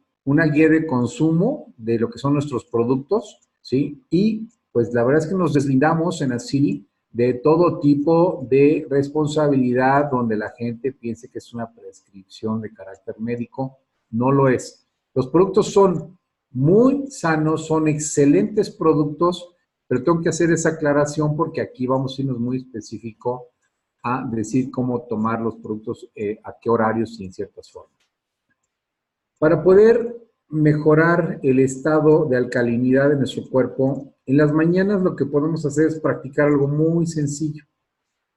de consumo de lo que son nuestros productos, ¿sí? Y pues la verdad es que nos deslindamos en Acili de todo tipo de responsabilidad donde la gente piense que es una prescripción de carácter médico. No lo es. Los productos son muy sanos, son excelentes productos, pero tengo que hacer esa aclaración porque aquí vamos a irnos muy específico a decir cómo tomar los productos, a qué horarios y en ciertas formas. Para poder mejorar el estado de alcalinidad de nuestro cuerpo, en las mañanas lo que podemos hacer es practicar algo muy sencillo,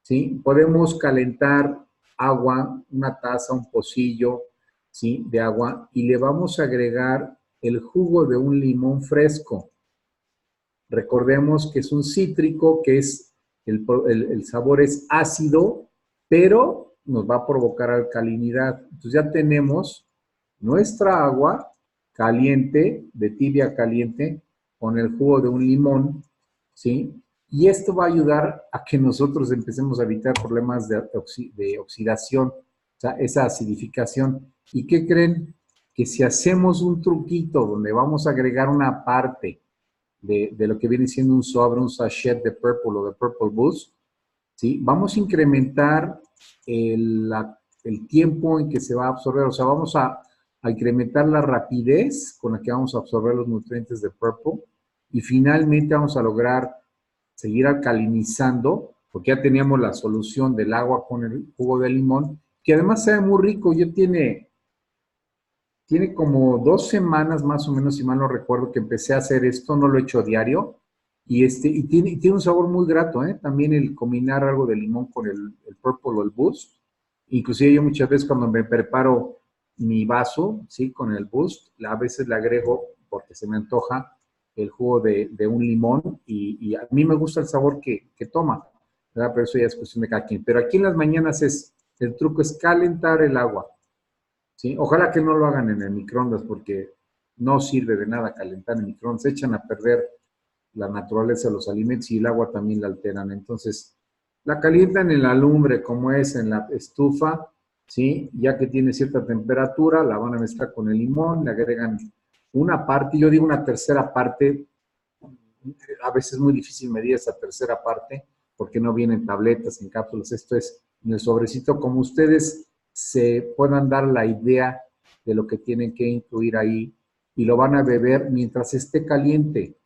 ¿sí? Podemos calentar agua, una taza, un pocillo, ¿sí? De agua, y le vamos a agregar el jugo de un limón fresco. Recordemos que es un cítrico, que es el sabor es ácido, pero nos va a provocar alcalinidad. Entonces ya tenemos nuestra agua caliente, de tibia a caliente, con el jugo de un limón, ¿sí? Y esto va a ayudar a que nosotros empecemos a evitar problemas de oxidación, o sea, esa acidificación. ¿Y qué creen? Que si hacemos un truquito donde vamos a agregar una parte de lo que viene siendo un sobre, un sachet de Purple o de Purple Boost, ¿sí? Vamos a incrementar el tiempo en que se va a absorber, o sea, vamos a incrementar la rapidez con la que vamos a absorber los nutrientes de Purple y finalmente vamos a lograr seguir alcalinizando, porque ya teníamos la solución del agua con el jugo de limón, que además sabe muy rico. Ya tiene como 2 semanas más o menos, si mal no recuerdo, que empecé a hacer esto, no lo he hecho diario, y tiene un sabor muy grato, ¿eh? También el combinar algo de limón con el Purple o el Boost. Inclusive yo muchas veces cuando me preparo mi vaso, ¿sí? Con el Boost, a veces le agrego, porque se me antoja, el jugo de un limón, y a mí me gusta el sabor que toma, ¿verdad? Pero eso ya es cuestión de cada quien. Pero aquí en las mañanas el truco es calentar el agua, ¿sí? Ojalá que no lo hagan en el microondas porque no sirve de nada calentar en el microondas. Echan a perder la naturaleza de los alimentos y el agua también la alteran. Entonces, la calientan en la lumbre como es en la estufa, ¿sí? Ya que tiene cierta temperatura, la van a mezclar con el limón, le agregan una parte, yo digo una tercera parte. A veces es muy difícil medir esa tercera parte porque no vienen tabletas, en cápsulas. Esto es en el sobrecito, como ustedes se puedan dar la idea de lo que tienen que incluir ahí y lo van a beber mientras esté caliente,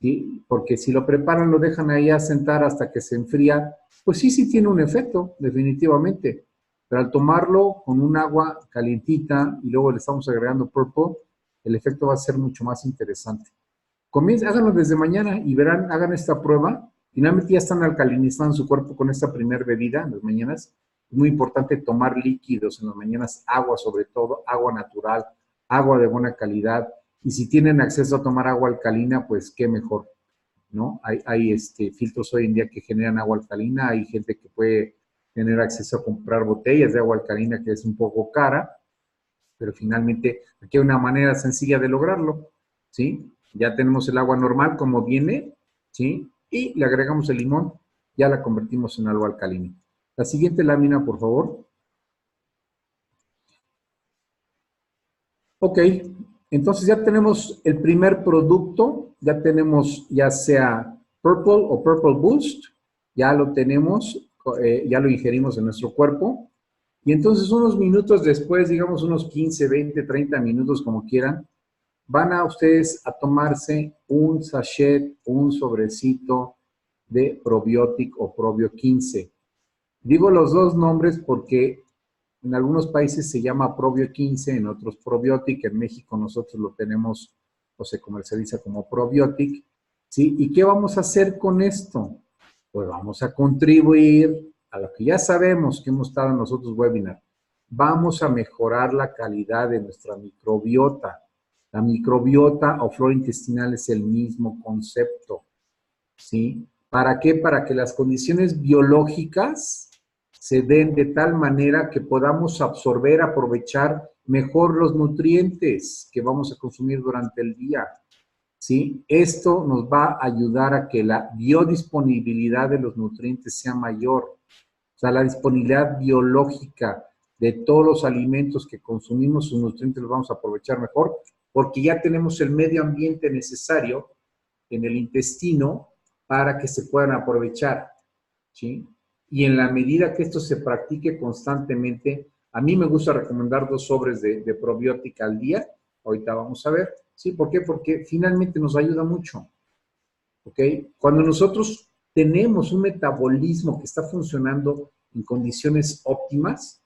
¿sí? Porque si lo preparan, lo dejan ahí a sentar hasta que se enfría, pues sí tiene un efecto, definitivamente. Pero al tomarlo con un agua calientita y luego le estamos agregando Purple, el efecto va a ser mucho más interesante. Háganlo desde mañana y verán, hagan esta prueba. Finalmente ya están alcalinizando su cuerpo con esta primera bebida en las mañanas Es muy importante tomar líquidos en las mañanas, agua sobre todo, agua natural, agua de buena calidad. Y si tienen acceso a tomar agua alcalina, pues qué mejor, ¿no? Hay filtros hoy en día que generan agua alcalina, hay gente que puede tener acceso a comprar botellas de agua alcalina que es un poco cara, pero finalmente aquí hay una manera sencilla de lograrlo, ¿sí? Ya tenemos el agua normal como viene, ¿sí? Y le agregamos el limón, ya la convertimos en agua alcalina. La siguiente lámina, por favor. Ok, entonces ya tenemos el primer producto, ya tenemos ya sea Purple o Purple Boost, ya lo tenemos, ya lo ingerimos en nuestro cuerpo. Y entonces unos minutos después, digamos unos 15, 20, 30 minutos como quieran, van a ustedes a tomarse un sachet, un sobrecito de Probiotic o Probio 15. Digo los dos nombres porque en algunos países se llama Probio 15, en otros Probiotic. En México nosotros lo tenemos o se comercializa como Probiotic. ¿Sí? ¿Y qué vamos a hacer con esto? Pues vamos a contribuir a lo que ya sabemos que hemos estado en los otros webinars. Vamos a mejorar la calidad de nuestra microbiota. La microbiota o flora intestinal es el mismo concepto. ¿Sí? ¿Para qué? Para que las condiciones biológicas se den de tal manera que podamos absorber, aprovechar mejor los nutrientes que vamos a consumir durante el día. ¿Sí? Esto nos va a ayudar a que la biodisponibilidad de los nutrientes sea mayor. O sea, la disponibilidad biológica de todos los alimentos que consumimos, sus nutrientes los vamos a aprovechar mejor, porque ya tenemos el medio ambiente necesario en el intestino para que se puedan aprovechar, ¿sí? Y en la medida que esto se practique constantemente, a mí me gusta recomendar 2 sobres de probiótica al día, ahorita vamos a ver, ¿sí? ¿Por qué? Porque finalmente nos ayuda mucho, ¿ok? Cuando nosotros tenemos un metabolismo que está funcionando en condiciones óptimas,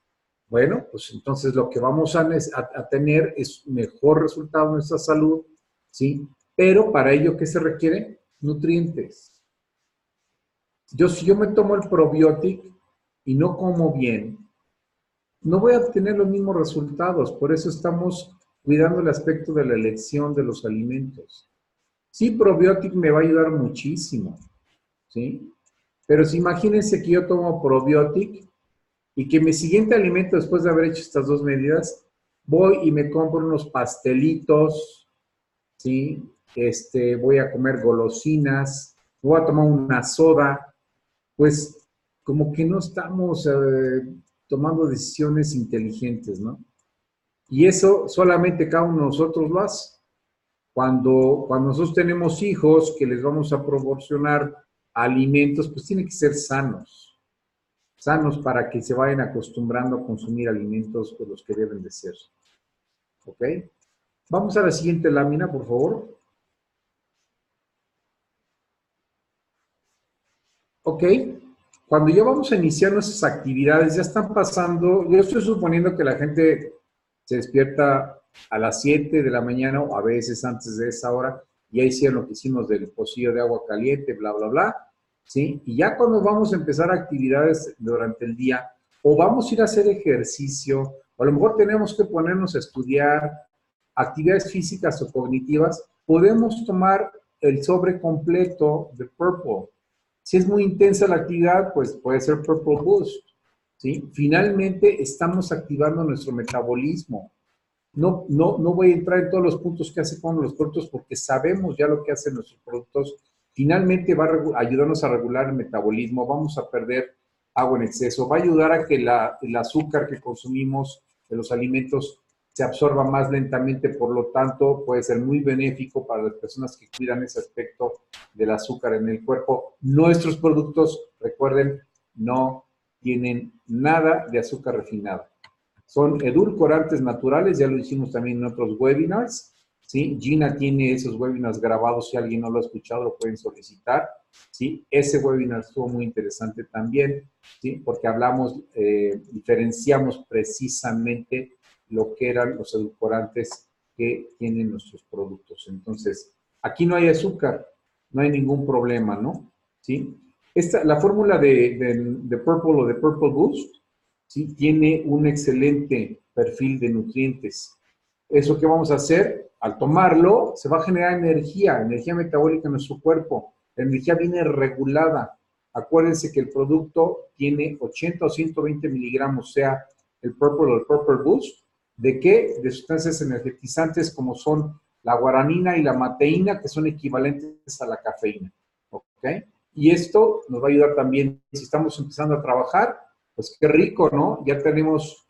bueno, pues entonces lo que vamos a tener es mejor resultado en nuestra salud, ¿sí? Pero para ello, ¿qué se requiere? Nutrientes. Si yo me tomo el probiótico y no como bien, no voy a obtener los mismos resultados. Por eso estamos cuidando el aspecto de la elección de los alimentos. Sí, probiótico me va a ayudar muchísimo, ¿sí? Pero si imagínense que yo tomo probiótico y que mi siguiente alimento, después de haber hecho estas 2 medidas, voy y me compro unos pastelitos, ¿sí? Voy a comer golosinas, voy a tomar una soda, pues como que no estamos tomando decisiones inteligentes, ¿no? Y eso solamente cada uno de nosotros lo hace. Cuando nosotros tenemos hijos que les vamos a proporcionar alimentos, pues tienen que ser sanos. Sanos para que se vayan acostumbrando a consumir alimentos pues, los que deben de ser. ¿Ok? Vamos a la siguiente lámina, por favor. Ok. Cuando ya vamos a iniciar nuestras actividades, ya están pasando, yo estoy suponiendo que la gente se despierta a las 7 de la mañana o a veces antes de esa hora, ya hicieron lo que hicimos del pocillo de agua caliente, bla, bla, bla, ¿sí? Y ya cuando vamos a empezar actividades durante el día, o vamos a ir a hacer ejercicio, o a lo mejor tenemos que ponernos a estudiar actividades físicas o cognitivas, podemos tomar el sobre completo de Purple. Si es muy intensa la actividad, pues puede ser Purple Boost, ¿sí? Finalmente estamos activando nuestro metabolismo. No voy a entrar en todos los puntos que hace con los productos porque sabemos ya lo que hacen nuestros productos. Finalmente va a ayudarnos a regular el metabolismo, vamos a perder agua en exceso, va a ayudar a que el azúcar que consumimos de los alimentos se absorba más lentamente, por lo tanto puede ser muy benéfico para las personas que cuidan ese aspecto del azúcar en el cuerpo. Nuestros productos, recuerden, no tienen nada de azúcar refinada. Son edulcorantes naturales, ya lo hicimos también en otros webinars, ¿sí? Gina tiene esos webinars grabados, si alguien no lo ha escuchado lo pueden solicitar, ¿sí? Ese webinar estuvo muy interesante también, ¿sí? Porque hablamos, diferenciamos precisamente lo que eran los edulcorantes que tienen nuestros productos. Entonces, aquí no hay azúcar, no hay ningún problema, ¿no? ¿Sí? La fórmula de Purple o de Purple Boost ¿sí? Tiene un excelente perfil de nutrientes. ¿Eso qué vamos a hacer? Al tomarlo, se va a generar energía metabólica en nuestro cuerpo. La energía viene regulada. Acuérdense que el producto tiene 80 o 120 miligramos, sea el Purple o el Purple Boost. ¿De qué? De sustancias energetizantes como son la guaranina y la mateína, que son equivalentes a la cafeína. ¿Ok? Y esto nos va a ayudar también, si estamos empezando a trabajar, pues qué rico, ¿no? Ya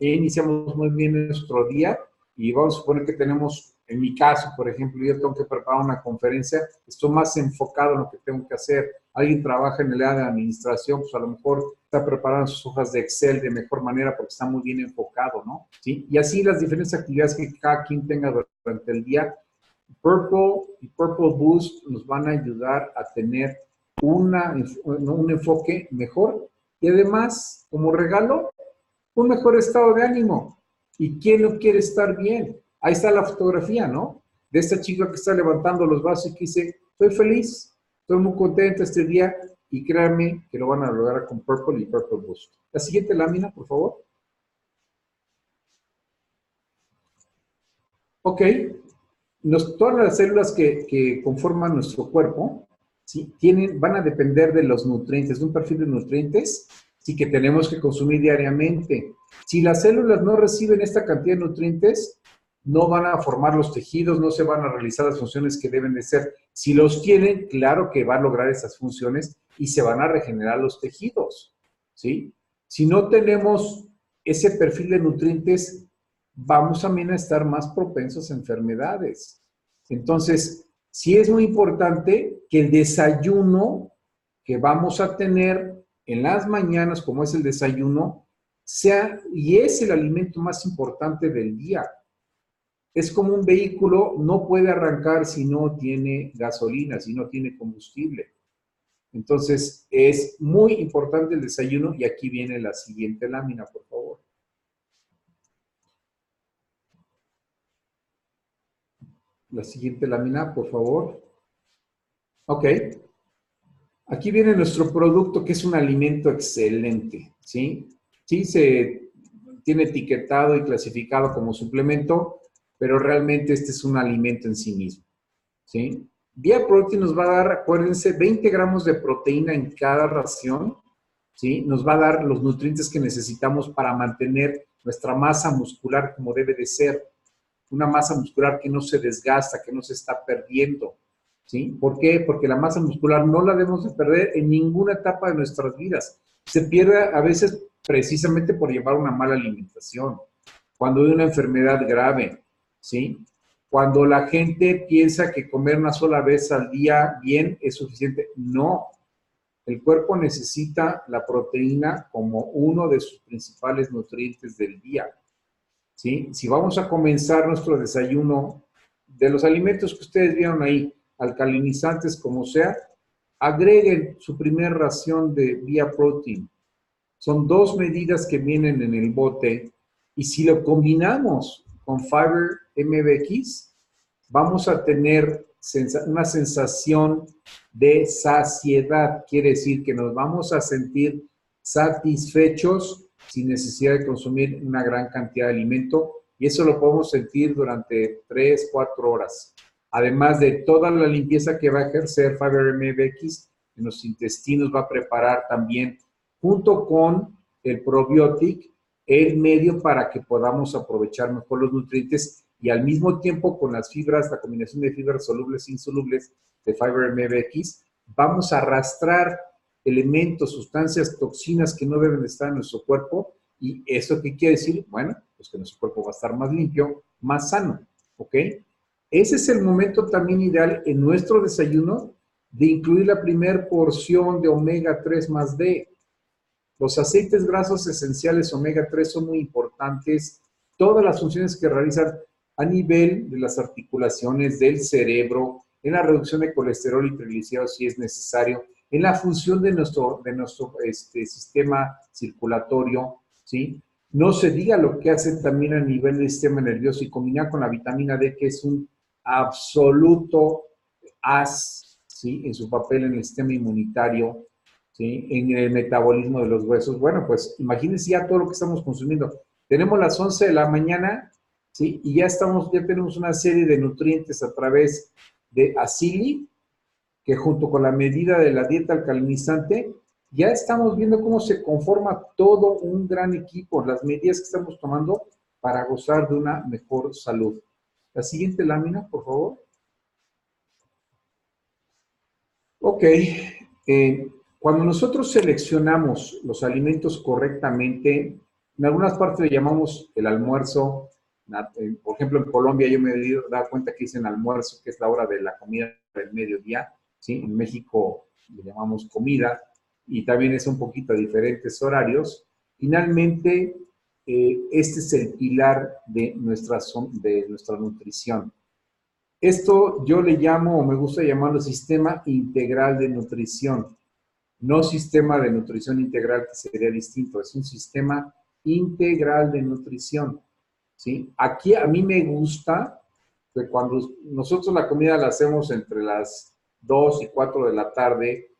iniciamos muy bien nuestro día y vamos a suponer que tenemos, en mi caso, por ejemplo, yo tengo que preparar una conferencia, estoy más enfocado en lo que tengo que hacer. Alguien trabaja en el área de administración, pues a lo mejor está preparando sus hojas de Excel de mejor manera porque está muy bien enfocado, ¿no? ¿Sí? Y así las diferentes actividades que cada quien tenga durante el día, Purple y Purple Boost nos van a ayudar a tener un enfoque mejor y además, como regalo, un mejor estado de ánimo. ¿Y quién no quiere estar bien? Ahí está la fotografía, ¿no? De esta chica que está levantando los brazos y que dice, estoy feliz, estoy muy contenta este día y créanme que lo van a lograr con Purple y Purple Boost. La siguiente lámina, por favor. Ok, todas las células que conforman nuestro cuerpo, ¿sí? Van a depender de los nutrientes, de un perfil de nutrientes, sí, que tenemos que consumir diariamente. Si las células no reciben esta cantidad de nutrientes, no van a formar los tejidos, no se van a realizar las funciones que deben de ser. Si los tienen, claro que va a lograr esas funciones y se van a regenerar los tejidos, ¿sí? Si no tenemos ese perfil de nutrientes, vamos también a estar más propensos a enfermedades. Entonces, sí es muy importante que el desayuno que vamos a tener en las mañanas, como es el desayuno, y es el alimento más importante del día. Es como un vehículo, no puede arrancar si no tiene gasolina, si no tiene combustible. Entonces, es muy importante el desayuno y aquí viene la siguiente lámina, por favor. La siguiente lámina, por favor. Ok. Aquí viene nuestro producto, que es un alimento excelente, ¿sí? Sí, se tiene etiquetado y clasificado como suplemento, pero realmente este es un alimento en sí mismo, ¿sí? Via Protein nos va a dar, acuérdense, 20 gramos de proteína en cada ración, ¿sí? Nos va a dar los nutrientes que necesitamos para mantener nuestra masa muscular como debe de ser. Una masa muscular que no se desgasta, que no se está perdiendo, ¿sí? ¿Por qué? Porque la masa muscular no la debemos de perder en ninguna etapa de nuestras vidas. Se pierde a veces precisamente por llevar una mala alimentación, cuando hay una enfermedad grave, ¿sí? Cuando la gente piensa que comer una sola vez al día bien es suficiente. No, el cuerpo necesita la proteína como uno de sus principales nutrientes del día, ¿sí? Si vamos a comenzar nuestro desayuno de los alimentos que ustedes vieron ahí, alcalinizantes como sea, agreguen su primer ración de Via Protein. Son 2 medidas que vienen en el bote y si lo combinamos con Fiber MBX, vamos a tener una sensación de saciedad. Quiere decir que nos vamos a sentir satisfechos sin necesidad de consumir una gran cantidad de alimento y eso lo podemos sentir durante 3, 4 horas. Además de toda la limpieza que va a ejercer Fiber MBX en los intestinos, va a preparar también, junto con el probiótico, el medio para que podamos aprovechar mejor los nutrientes y al mismo tiempo con las fibras, la combinación de fibras solubles e insolubles de Fiber MBX, vamos a arrastrar elementos, sustancias, toxinas que no deben de estar en nuestro cuerpo. ¿Y eso qué quiere decir? Bueno, pues que nuestro cuerpo va a estar más limpio, más sano, ¿ok? Ese es el momento también ideal en nuestro desayuno de incluir la primera porción de omega 3 más D. Los aceites grasos esenciales omega 3 son muy importantes. Todas las funciones que realizan a nivel de las articulaciones, del cerebro, en la reducción de colesterol y triglicéridos si es necesario, en la función de nuestro sistema circulatorio, ¿sí? No se diga lo que hace también a nivel del sistema nervioso y combinar con la vitamina D, que es un absoluto as, ¿sí? En su papel en el sistema inmunitario. ¿sí? En el metabolismo de los huesos. Bueno, pues imagínense ya todo lo que estamos consumiendo. Tenemos las 11 de la mañana, ¿sí? Y ya tenemos una serie de nutrientes a través de Acili, que junto con la medida de la dieta alcalinizante, ya estamos viendo cómo se conforma todo un gran equipo, las medidas que estamos tomando para gozar de una mejor salud. La siguiente lámina, por favor. Ok, cuando nosotros seleccionamos los alimentos correctamente, en algunas partes le llamamos el almuerzo. Por ejemplo, en Colombia yo me he dado cuenta que dicen almuerzo, que es la hora de la comida del mediodía, ¿sí? En México le llamamos comida y también es un poquito a diferentes horarios. Finalmente, este es el pilar de nuestra nutrición. Esto yo le llamo, o me gusta llamarlo, sistema integral de nutrición. No sistema de nutrición integral, que sería distinto, es un sistema integral de nutrición, ¿sí? Aquí a mí me gusta que cuando nosotros la comida la hacemos entre las 2 y 4 de la tarde,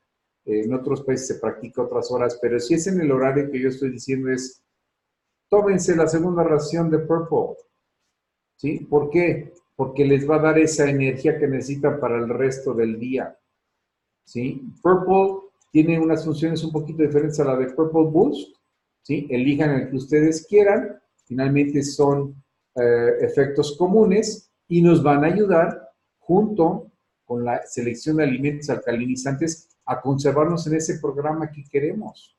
en otros países se practica otras horas, pero si es en el horario que yo estoy diciendo es, tómense la segunda ración de Purple, ¿sí? ¿Por qué? Porque les va a dar esa energía que necesitan para el resto del día, ¿sí? Purple tiene unas funciones un poquito diferentes a la de Purple Boost, ¿sí? Elijan el que ustedes quieran, finalmente son efectos comunes y nos van a ayudar junto con la selección de alimentos alcalinizantes a conservarnos en ese programa que queremos,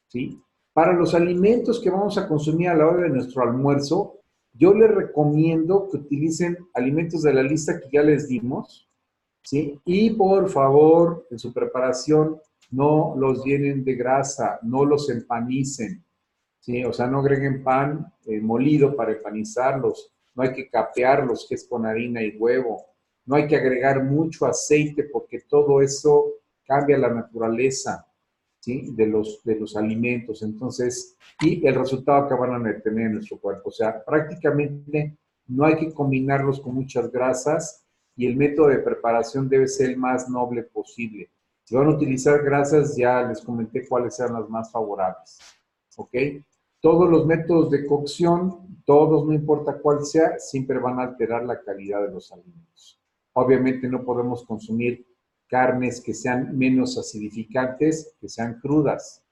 ¿sí? Para los alimentos que vamos a consumir a la hora de nuestro almuerzo, yo les recomiendo que utilicen alimentos de la lista que ya les dimos, ¿sí? Y por favor, en su preparación, no los llenen de grasa, no los empanicen, ¿sí? O sea, no agreguen pan molido para empanizarlos, no hay que capearlos, que es con harina y huevo, no hay que agregar mucho aceite porque todo eso cambia la naturaleza, ¿sí? de los alimentos. Entonces, y el resultado que van a tener en nuestro cuerpo. O sea, prácticamente no hay que combinarlos con muchas grasas y el método de preparación debe ser el más noble posible. Si van a utilizar grasas, ya les comenté cuáles eran las más favorables. ¿Ok? Todos los métodos de cocción, todos, no importa cuál sea, siempre van a alterar la calidad de los alimentos. Obviamente no podemos consumir carnes que sean menos acidificantes, que sean crudas.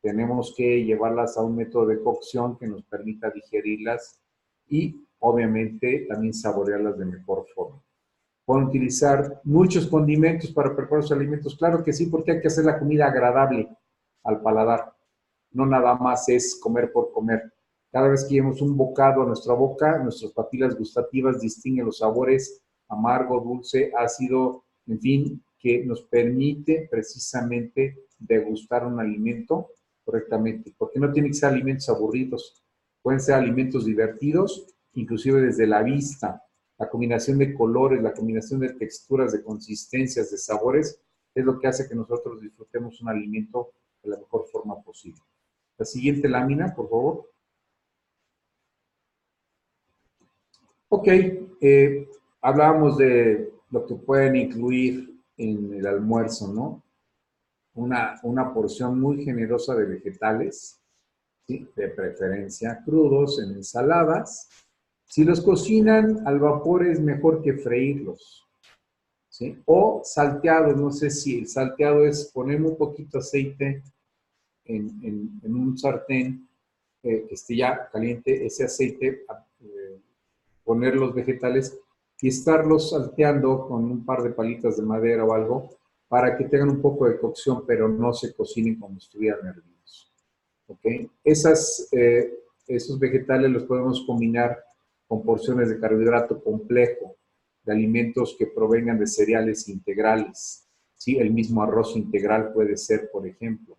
Tenemos que llevarlas a un método de cocción que nos permita digerirlas y obviamente también saborearlas de mejor forma. Pueden utilizar muchos condimentos para preparar los alimentos. Claro que sí, porque hay que hacer la comida agradable al paladar. No nada más es comer por comer. Cada vez que llevamos un bocado a nuestra boca, nuestras papilas gustativas distinguen los sabores amargo, dulce, ácido, en fin, que nos permite precisamente degustar un alimento correctamente. Porque no tienen que ser alimentos aburridos, pueden ser alimentos divertidos, inclusive desde la vista. La combinación de colores, la combinación de texturas, de consistencias, de sabores, es lo que hace que nosotros disfrutemos un alimento de la mejor forma posible. La siguiente lámina, por favor. Ok, hablábamos de lo que pueden incluir en el almuerzo, ¿no? Una porción muy generosa de vegetales, ¿sí? De preferencia crudos, en ensaladas. Si los cocinan al vapor es mejor que freírlos, ¿sí? O salteados, no sé si el salteado es poner un poquito de aceite en un sartén que esté ya caliente, ese aceite, poner los vegetales y estarlos salteando con un par de palitas de madera o algo para que tengan un poco de cocción, pero no se cocinen como si estuvieran hervidos. ¿Okay? Esos vegetales los podemos combinar con porciones de carbohidrato complejo, de alimentos que provengan de cereales integrales. ¿Sí? El mismo arroz integral puede ser, por ejemplo.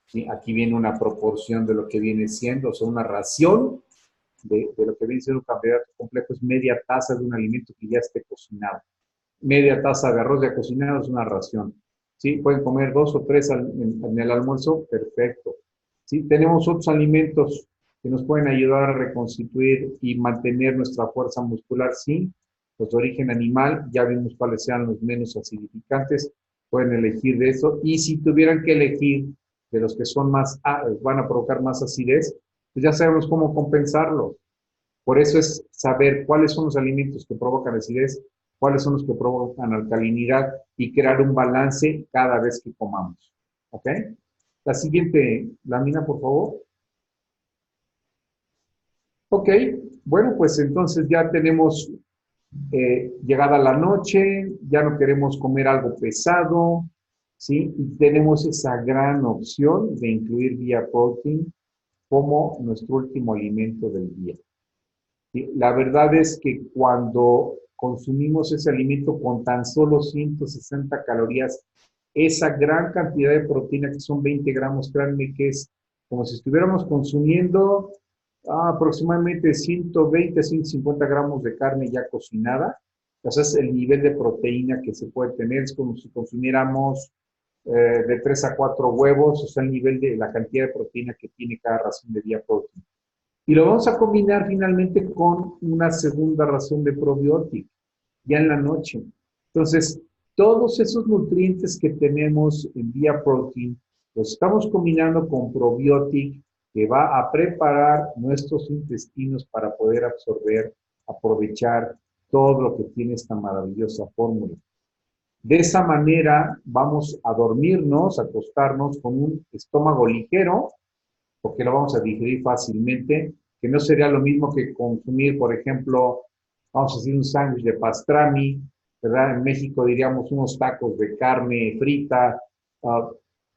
¿Sí? Aquí viene una proporción de lo que viene siendo, o sea, una ración de lo que viene siendo un carbohidrato complejo es media taza de un alimento que ya esté cocinado. Media taza de arroz ya cocinado es una ración. ¿Sí? Pueden comer 2 o 3 en el almuerzo, perfecto. ¿Sí? Tenemos otros alimentos que nos pueden ayudar a reconstituir y mantener nuestra fuerza muscular, sí. Los de origen animal, ya vimos cuáles sean los menos acidificantes. pueden elegir de eso. Y si tuvieran que elegir de los que son más, van a provocar más acidez, pues ya sabemos cómo compensarlo. Por eso es saber cuáles son los alimentos que provocan acidez, cuáles son los que provocan alcalinidad y crear un balance cada vez que comamos. ¿Ok? La siguiente lámina, por favor. Ok, bueno, pues entonces ya tenemos llegada la noche, ya no queremos comer algo pesado, ¿sí? Y tenemos esa gran opción de incluir Via Protein como nuestro último alimento del día. ¿Sí? La verdad es que cuando consumimos ese alimento con tan solo 160 calorías, esa gran cantidad de proteína que son 20 gramos, créanme que es como si estuviéramos consumiendo aproximadamente 120 a 150 gramos de carne ya cocinada. Entonces, el nivel de proteína que se puede tener es como si consumiéramos de 3 a 4 huevos, o sea, el nivel de la cantidad de proteína que tiene cada ración de Via Protein. Y lo vamos a combinar finalmente con una segunda ración de probiótico, ya en la noche. Entonces, todos esos nutrientes que tenemos en Via Protein, los estamos combinando con probiótico que va a preparar nuestros intestinos para poder absorber, aprovechar todo lo que tiene esta maravillosa fórmula. De esa manera vamos a dormirnos, a acostarnos con un estómago ligero, porque lo vamos a digerir fácilmente, que no sería lo mismo que consumir, por ejemplo, vamos a decir un sándwich de pastrami, ¿verdad? En México diríamos unos tacos de carne frita,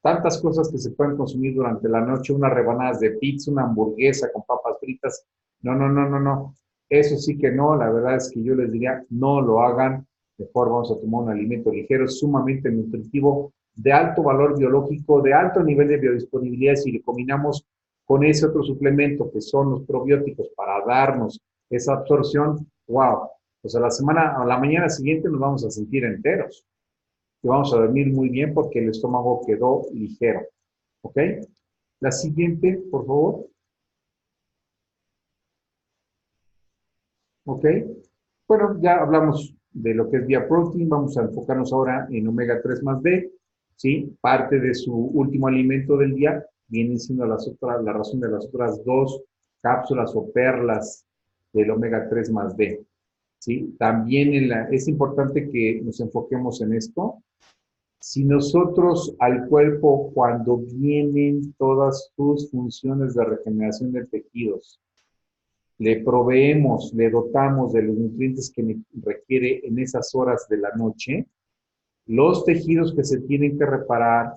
tantas cosas que se pueden consumir durante la noche, unas rebanadas de pizza, una hamburguesa con papas fritas. No, no, no, no, no. Eso sí que no, la verdad es que yo les diría, no lo hagan. Mejor vamos a tomar un alimento ligero, sumamente nutritivo, de alto valor biológico, de alto nivel de biodisponibilidad. Si le combinamos con ese otro suplemento que son los probióticos para darnos esa absorción, wow, pues a la mañana siguiente nos vamos a sentir enteros y vamos a dormir muy bien porque el estómago quedó ligero. ¿Ok? La siguiente, por favor. ¿Ok? Bueno, ya hablamos de lo que es Via Protein, vamos a enfocarnos ahora en omega 3 más D, ¿sí? Parte de su último alimento del día vienen siendo la razón de las otras dos cápsulas o perlas del omega 3 más D, ¿sí? También es importante que nos enfoquemos en esto. Si nosotros al cuerpo, cuando vienen todas sus funciones de regeneración de tejidos, le proveemos, le dotamos de los nutrientes que requiere en esas horas de la noche, los tejidos que se tienen que reparar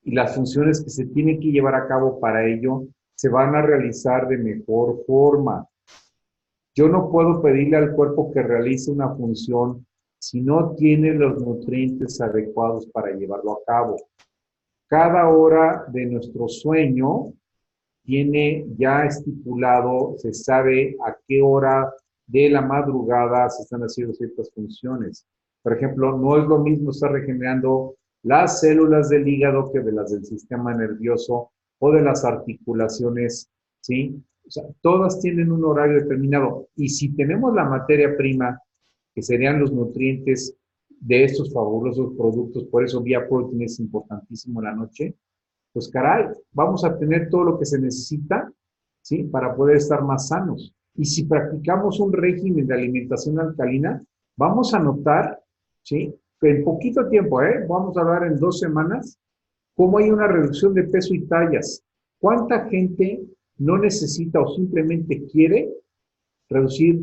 y las funciones que se tienen que llevar a cabo para ello se van a realizar de mejor forma. Yo no puedo pedirle al cuerpo que realice una función si no tiene los nutrientes adecuados para llevarlo a cabo. Cada hora de nuestro sueño tiene ya estipulado, se sabe a qué hora de la madrugada se están haciendo ciertas funciones. Por ejemplo, no es lo mismo estar regenerando las células del hígado que de las del sistema nervioso o de las articulaciones, ¿sí? O sea, todas tienen un horario determinado. Y si tenemos la materia prima, que serían los nutrientes de estos fabulosos productos, por eso Via Protein es importantísimo en la noche, pues caray, vamos a tener todo lo que se necesita, ¿sí? Para poder estar más sanos. Y si practicamos un régimen de alimentación alcalina, vamos a notar, ¿sí? Que en poquito tiempo, vamos a hablar en 2 semanas, cómo hay una reducción de peso y tallas. ¿Cuánta gente no necesita o simplemente quiere reducir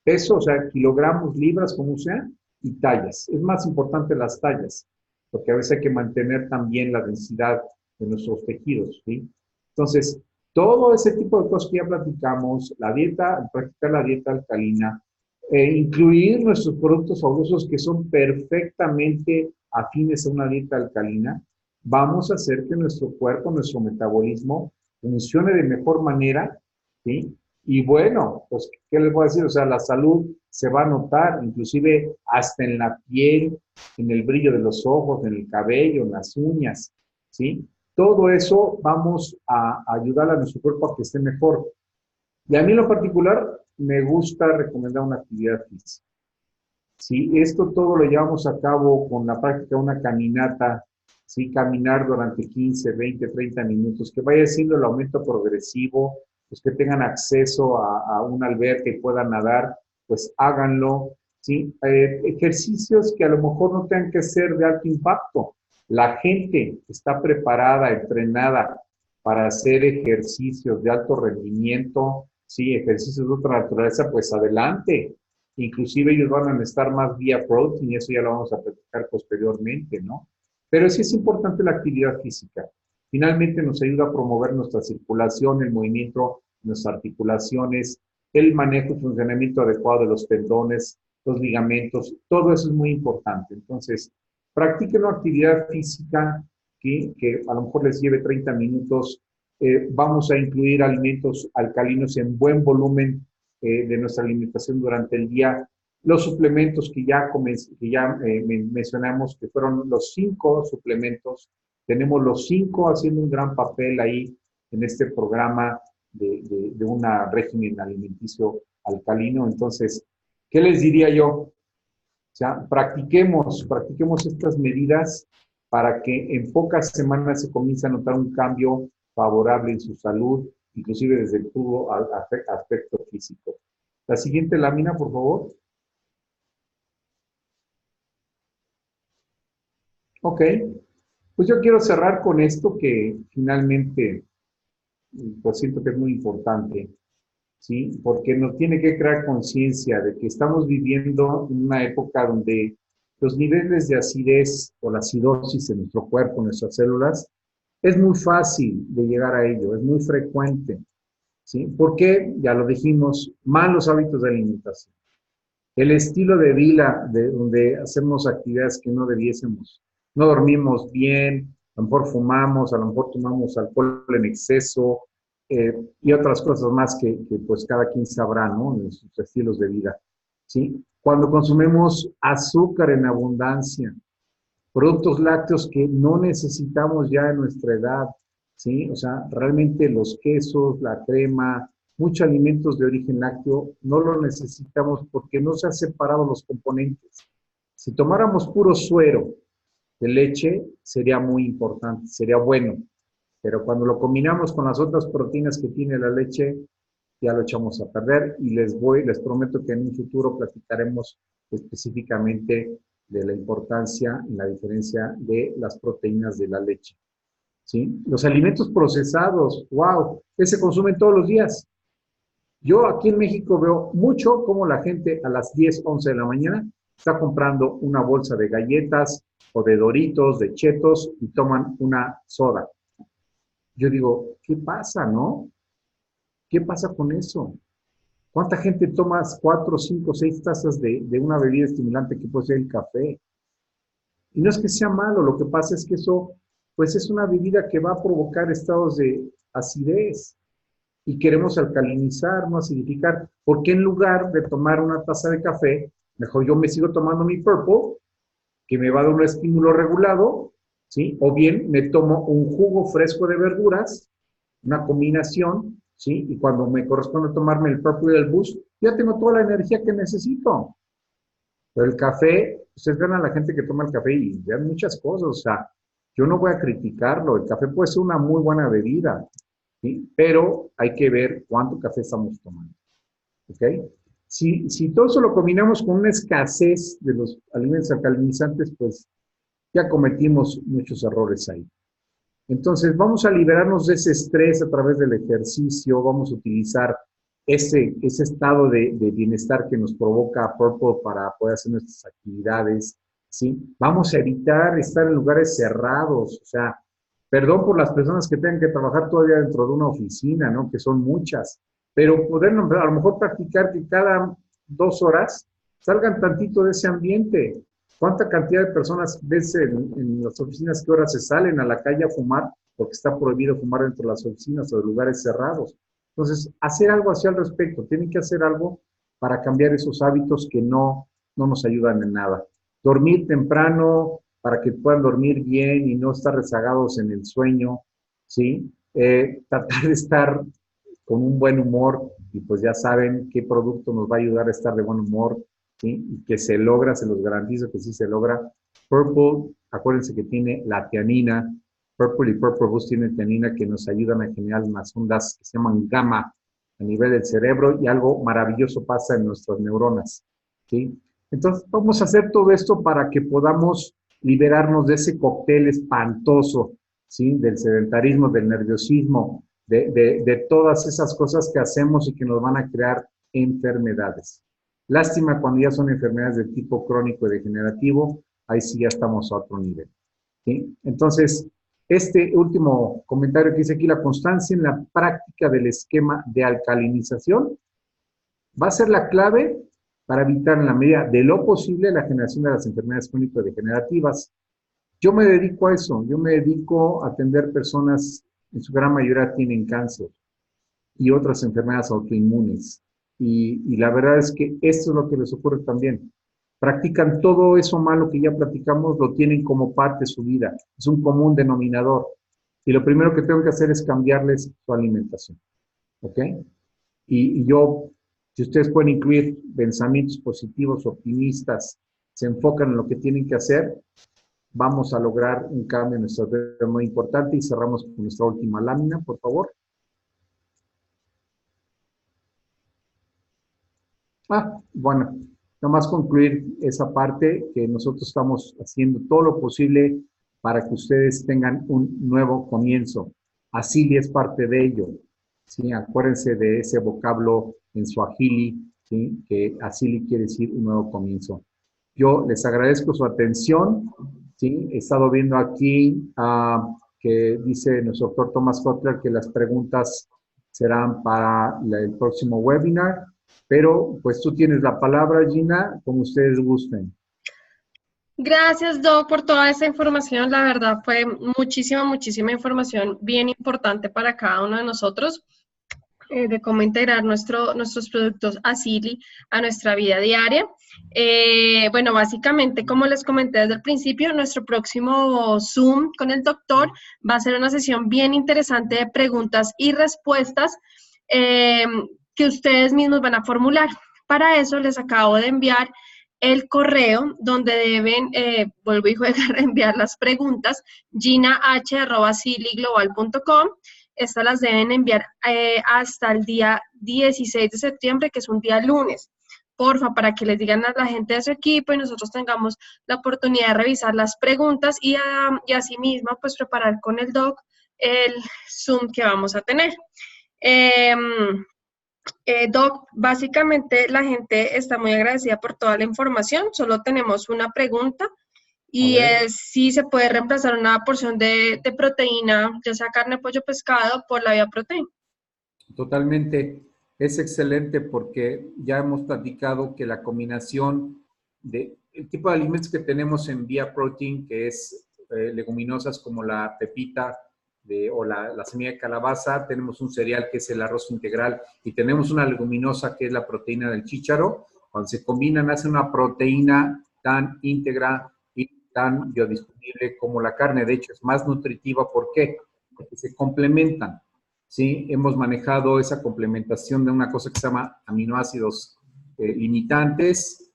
peso, o sea, kilogramos, libras, como sea, y tallas? Es más importante las tallas, porque a veces hay que mantener también la densidad de nuestros tejidos, ¿sí? Entonces, todo ese tipo de cosas que ya platicamos, la dieta, practicar la dieta alcalina, incluir nuestros productos fabulosos que son perfectamente afines a una dieta alcalina, vamos a hacer que nuestro cuerpo, nuestro metabolismo funcione de mejor manera, ¿sí? Y bueno, pues, ¿qué les voy a decir? O sea, la salud se va a notar, inclusive hasta en la piel, en el brillo de los ojos, en el cabello, en las uñas, ¿sí? Todo eso vamos a ayudar a nuestro cuerpo a que esté mejor. Y a mí en lo particular me gusta recomendar una actividad física. Si esto todo lo llevamos a cabo con la práctica de una caminata, ¿sí? Caminar durante 15, 20, 30 minutos, que vaya siendo el aumento progresivo, los que tengan acceso a una alberca y puedan nadar, pues háganlo, ¿sí? Ejercicios que a lo mejor no tengan que ser de alto impacto. La gente está preparada, entrenada para hacer ejercicios de alto rendimiento, ¿sí? Ejercicios de otra naturaleza, pues adelante. Inclusive ellos van a necesitar más vía protein y eso ya lo vamos a platicar posteriormente, ¿no? Pero sí es importante la actividad física. Finalmente nos ayuda a promover nuestra circulación, el movimiento, nuestras articulaciones, el manejo y funcionamiento adecuado de los tendones, los ligamentos, todo eso es muy importante. Entonces, practiquen una actividad física que a lo mejor les lleve 30 minutos. Vamos a incluir alimentos alcalinos en buen volumen de nuestra alimentación durante el día. Los suplementos que ya mencionamos, que fueron los 5 suplementos, tenemos los 5 haciendo un gran papel ahí en este programa de un régimen alimenticio alcalino. Entonces, ¿qué les diría yo? O sea, practiquemos estas medidas para que en pocas semanas se comience a notar un cambio favorable en su salud, inclusive desde el puro aspecto físico. La siguiente lámina, por favor. Ok, pues yo quiero cerrar con esto que finalmente, pues siento que es muy importante, ¿sí? Porque nos tiene que crear conciencia de que estamos viviendo en una época donde los niveles de acidez o la acidosis en nuestro cuerpo, en nuestras células, es muy fácil de llegar a ello, es muy frecuente, ¿sí? Porque, ya lo dijimos, malos hábitos de alimentación. El estilo de vida de donde hacemos actividades que no debiésemos. No dormimos bien, a lo mejor fumamos, a lo mejor tomamos alcohol en exceso y otras cosas más que pues cada quien sabrá, ¿no? En sus estilos de vida, ¿sí? Cuando consumimos azúcar en abundancia, productos lácteos que no necesitamos ya en nuestra edad, ¿sí? O sea, realmente los quesos, la crema, muchos alimentos de origen lácteo no lo necesitamos porque no se han separado los componentes. Si tomáramos puro suero de leche, sería muy importante, sería bueno, pero cuando lo combinamos con las otras proteínas que tiene la leche, ya lo echamos a perder y les prometo que en un futuro platicaremos específicamente de la importancia y la diferencia de las proteínas de la leche, ¿sí? Los alimentos procesados, wow, que se consumen todos los días. Yo aquí en México veo mucho cómo la gente a las 10, 11 de la mañana está comprando una bolsa de galletas o de Doritos, de Chetos y toman una soda. Yo digo, ¿qué pasa, no? ¿Qué pasa con eso? ¿Cuánta gente toma 4, 5, 6 tazas de una bebida estimulante que puede ser el café? Y no es que sea malo, lo que pasa es que eso, pues es una bebida que va a provocar estados de acidez y queremos alcalinizar, no acidificar. Porque en lugar de tomar una taza de café, mejor yo me sigo tomando mi Purple, que me va a dar un estímulo regulado, ¿sí? O bien me tomo un jugo fresco de verduras, una combinación, ¿sí? Y cuando me corresponde tomarme el Purple y el Boost, ya tengo toda la energía que necesito. Pero el café, ustedes ven a la gente que toma el café y vean muchas cosas, o sea, yo no voy a criticarlo, el café puede ser una muy buena bebida, ¿sí? Pero hay que ver cuánto café estamos tomando, ¿ok? Si todo eso lo combinamos con una escasez de los alimentos alcalinizantes, pues ya cometimos muchos errores ahí. Entonces, vamos a liberarnos de ese estrés a través del ejercicio, vamos a utilizar ese estado de bienestar que nos provoca Purple para poder hacer nuestras actividades, ¿sí? Vamos a evitar estar en lugares cerrados, o sea, perdón por las personas que tengan que trabajar todavía dentro de una oficina, ¿no? Que son muchas, pero poder a lo mejor practicar que cada 2 horas salgan tantito de ese ambiente. ¿Cuánta cantidad de personas ves en las oficinas que ahora se salen a la calle a fumar porque está prohibido fumar dentro de las oficinas o de lugares cerrados? Entonces, hacer algo así al respecto. Tienen que hacer algo para cambiar esos hábitos que no nos ayudan en nada. Dormir temprano para que puedan dormir bien y no estar rezagados en el sueño, ¿sí? Tratar de estar con un buen humor y pues ya saben qué producto nos va a ayudar a estar de buen humor. ¿sí? Y que se logra, se los garantizo que sí se logra. Purple, acuérdense que tiene la tianina, Purple y Purple Boost tienen tianina que nos ayudan a generar unas ondas que se llaman gamma a nivel del cerebro y algo maravilloso pasa en nuestras neuronas, ¿sí? Entonces, vamos a hacer todo esto para que podamos liberarnos de ese cóctel espantoso, ¿sí? Del sedentarismo, del nerviosismo, de todas esas cosas que hacemos y que nos van a crear enfermedades. Lástima cuando ya son enfermedades de tipo crónico y degenerativo, ahí sí ya estamos a otro nivel, ¿sí? Entonces, este último comentario que dice aquí, la constancia en la práctica del esquema de alcalinización va a ser la clave para evitar en la medida de lo posible la generación de las enfermedades crónico-degenerativas. Yo me dedico a eso, yo me dedico a atender personas, en su gran mayoría tienen cáncer y otras enfermedades autoinmunes. Y la verdad es que esto es lo que les ocurre también. Practican todo eso malo que ya platicamos, lo tienen como parte de su vida. Es un común denominador. Y lo primero que tengo que hacer es cambiarles su alimentación. ¿Ok? Y yo, si ustedes pueden incluir pensamientos positivos, optimistas, se enfocan en lo que tienen que hacer, vamos a lograr un cambio en nuestra vida muy importante. Y cerramos con nuestra última lámina, por favor. Bueno, nomás concluir esa parte que nosotros estamos haciendo todo lo posible para que ustedes tengan un nuevo comienzo. Asili es parte de ello, ¿sí? Acuérdense de ese vocablo en Swahili, ¿sí? Que Asili quiere decir un nuevo comienzo. Yo les agradezco su atención, ¿sí? He estado viendo aquí que dice nuestro doctor Thomas Kotler que las preguntas serán para el próximo webinar. Pero, pues tú tienes la palabra, Gina, como ustedes gusten. Gracias, Doc, por toda esa información. La verdad fue muchísima información bien importante para cada uno de nosotros, de cómo integrar nuestros productos Asili a nuestra vida diaria. Bueno, básicamente, como les comenté desde el principio, nuestro próximo Zoom con el doctor va a ser una sesión bien interesante de preguntas y respuestas que ustedes mismos van a formular. Para eso les acabo de enviar el correo donde deben, vuelvo y juego a enviar las preguntas, ginah@asiliglobal.com. Estas las deben enviar hasta el día 16 de septiembre, que es un día lunes. Porfa, para que les digan a la gente de su equipo y nosotros tengamos la oportunidad de revisar las preguntas y asimismo, pues preparar con el doc el Zoom que vamos a tener. Doc, básicamente la gente está muy agradecida por toda la información. Solo tenemos una pregunta y es si se puede reemplazar una porción de proteína, ya sea carne, pollo, pescado, por la vía proteína. Totalmente. Es excelente porque ya hemos platicado que la combinación de el tipo de alimentos que tenemos en vía protein, que es leguminosas como la pepita o la semilla de calabaza, tenemos un cereal que es el arroz integral y tenemos una leguminosa que es la proteína del chícharo. Cuando se combinan hace una proteína tan íntegra y tan biodisponible como la carne. De hecho, es más nutritiva. ¿Por qué? Porque se complementan. ¿Sí? Hemos manejado esa complementación de una cosa que se llama aminoácidos limitantes.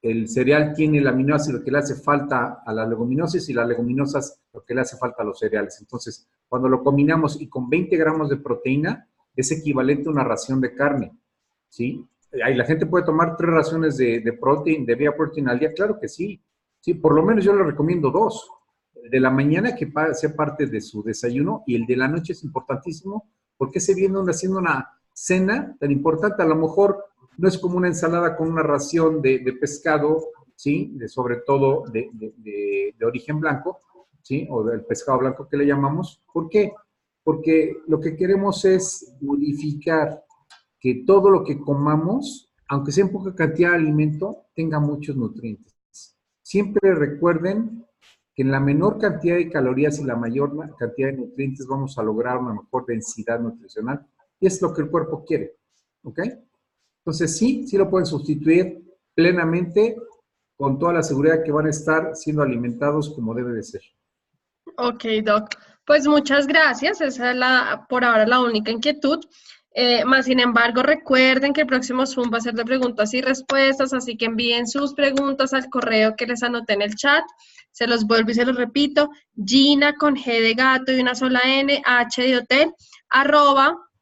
El cereal tiene el aminoácido que le hace falta a las leguminosas y las leguminosas lo que le hace falta a los cereales. Entonces, cuando lo combinamos y con 20 gramos de proteína, es equivalente a una ración de carne, ¿sí? Ahí la gente puede tomar 3 raciones de vía proteína al día, claro que sí. Sí, por lo menos yo le recomiendo 2. El de la mañana que sea parte de su desayuno y el de la noche es importantísimo porque se viene haciendo una cena tan importante. A lo mejor no es como una ensalada con una ración de pescado, ¿sí? Sobre todo de origen blanco, ¿sí? O del pescado blanco que le llamamos. ¿Por qué? Porque lo que queremos es modificar que todo lo que comamos, aunque sea en poca cantidad de alimento, tenga muchos nutrientes. Siempre recuerden que en la menor cantidad de calorías y la mayor cantidad de nutrientes vamos a lograr una mejor densidad nutricional. Y es lo que el cuerpo quiere, ¿ok? Entonces sí lo pueden sustituir plenamente con toda la seguridad que van a estar siendo alimentados como debe de ser. Ok, Doc. Pues muchas gracias. Esa es por ahora la única inquietud. Más sin embargo, recuerden que el próximo Zoom va a ser de preguntas y respuestas, así que envíen sus preguntas al correo que les anoté en el chat. Se los vuelvo y se los repito, Gina con G de gato y una sola N, H de hotel,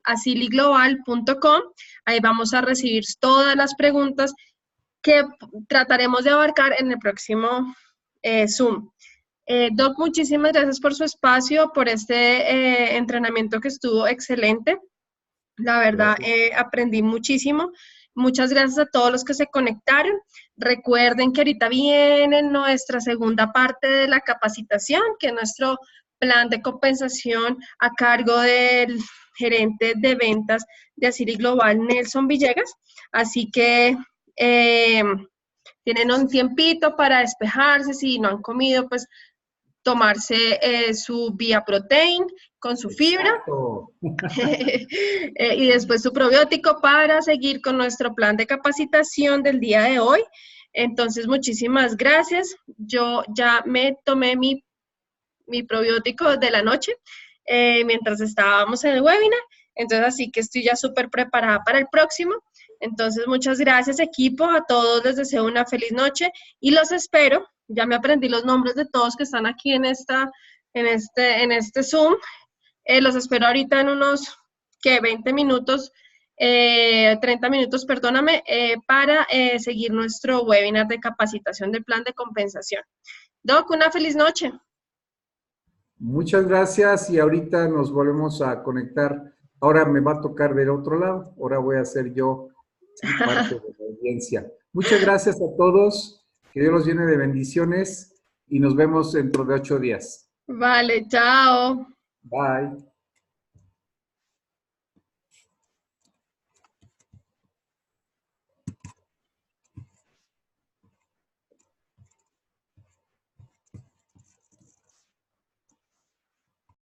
@asiliglobal.com. Ahí vamos a recibir todas las preguntas que trataremos de abarcar en el próximo Zoom. Doc, muchísimas gracias por su espacio, por este entrenamiento que estuvo excelente. La verdad, aprendí muchísimo. Muchas gracias a todos los que se conectaron. Recuerden que ahorita viene nuestra segunda parte de la capacitación, que es nuestro plan de compensación a cargo del gerente de ventas de Asili Global, Nelson Villegas. Así que tienen un tiempito para despejarse. Si no han comido, pues tomarse su Vía Protein con su fibra y después su probiótico para seguir con nuestro plan de capacitación del día de hoy. Entonces, muchísimas gracias. Yo ya me tomé mi probiótico de la noche mientras estábamos en el webinar. Entonces, así que estoy ya súper preparada para el próximo. Entonces, muchas gracias, equipo. A todos les deseo una feliz noche y los espero. Ya me aprendí los nombres de todos que están aquí en este Zoom. Los espero ahorita en unos, 20 minutos, 30 minutos, perdóname, para seguir nuestro webinar de capacitación del plan de compensación. Doc, una feliz noche. Muchas gracias y ahorita nos volvemos a conectar. Ahora me va a tocar del otro lado. Ahora voy a ser yo parte de la audiencia. Muchas gracias a todos. Que Dios los llene de bendiciones y nos vemos dentro de 8 días. Vale, chao. Bye.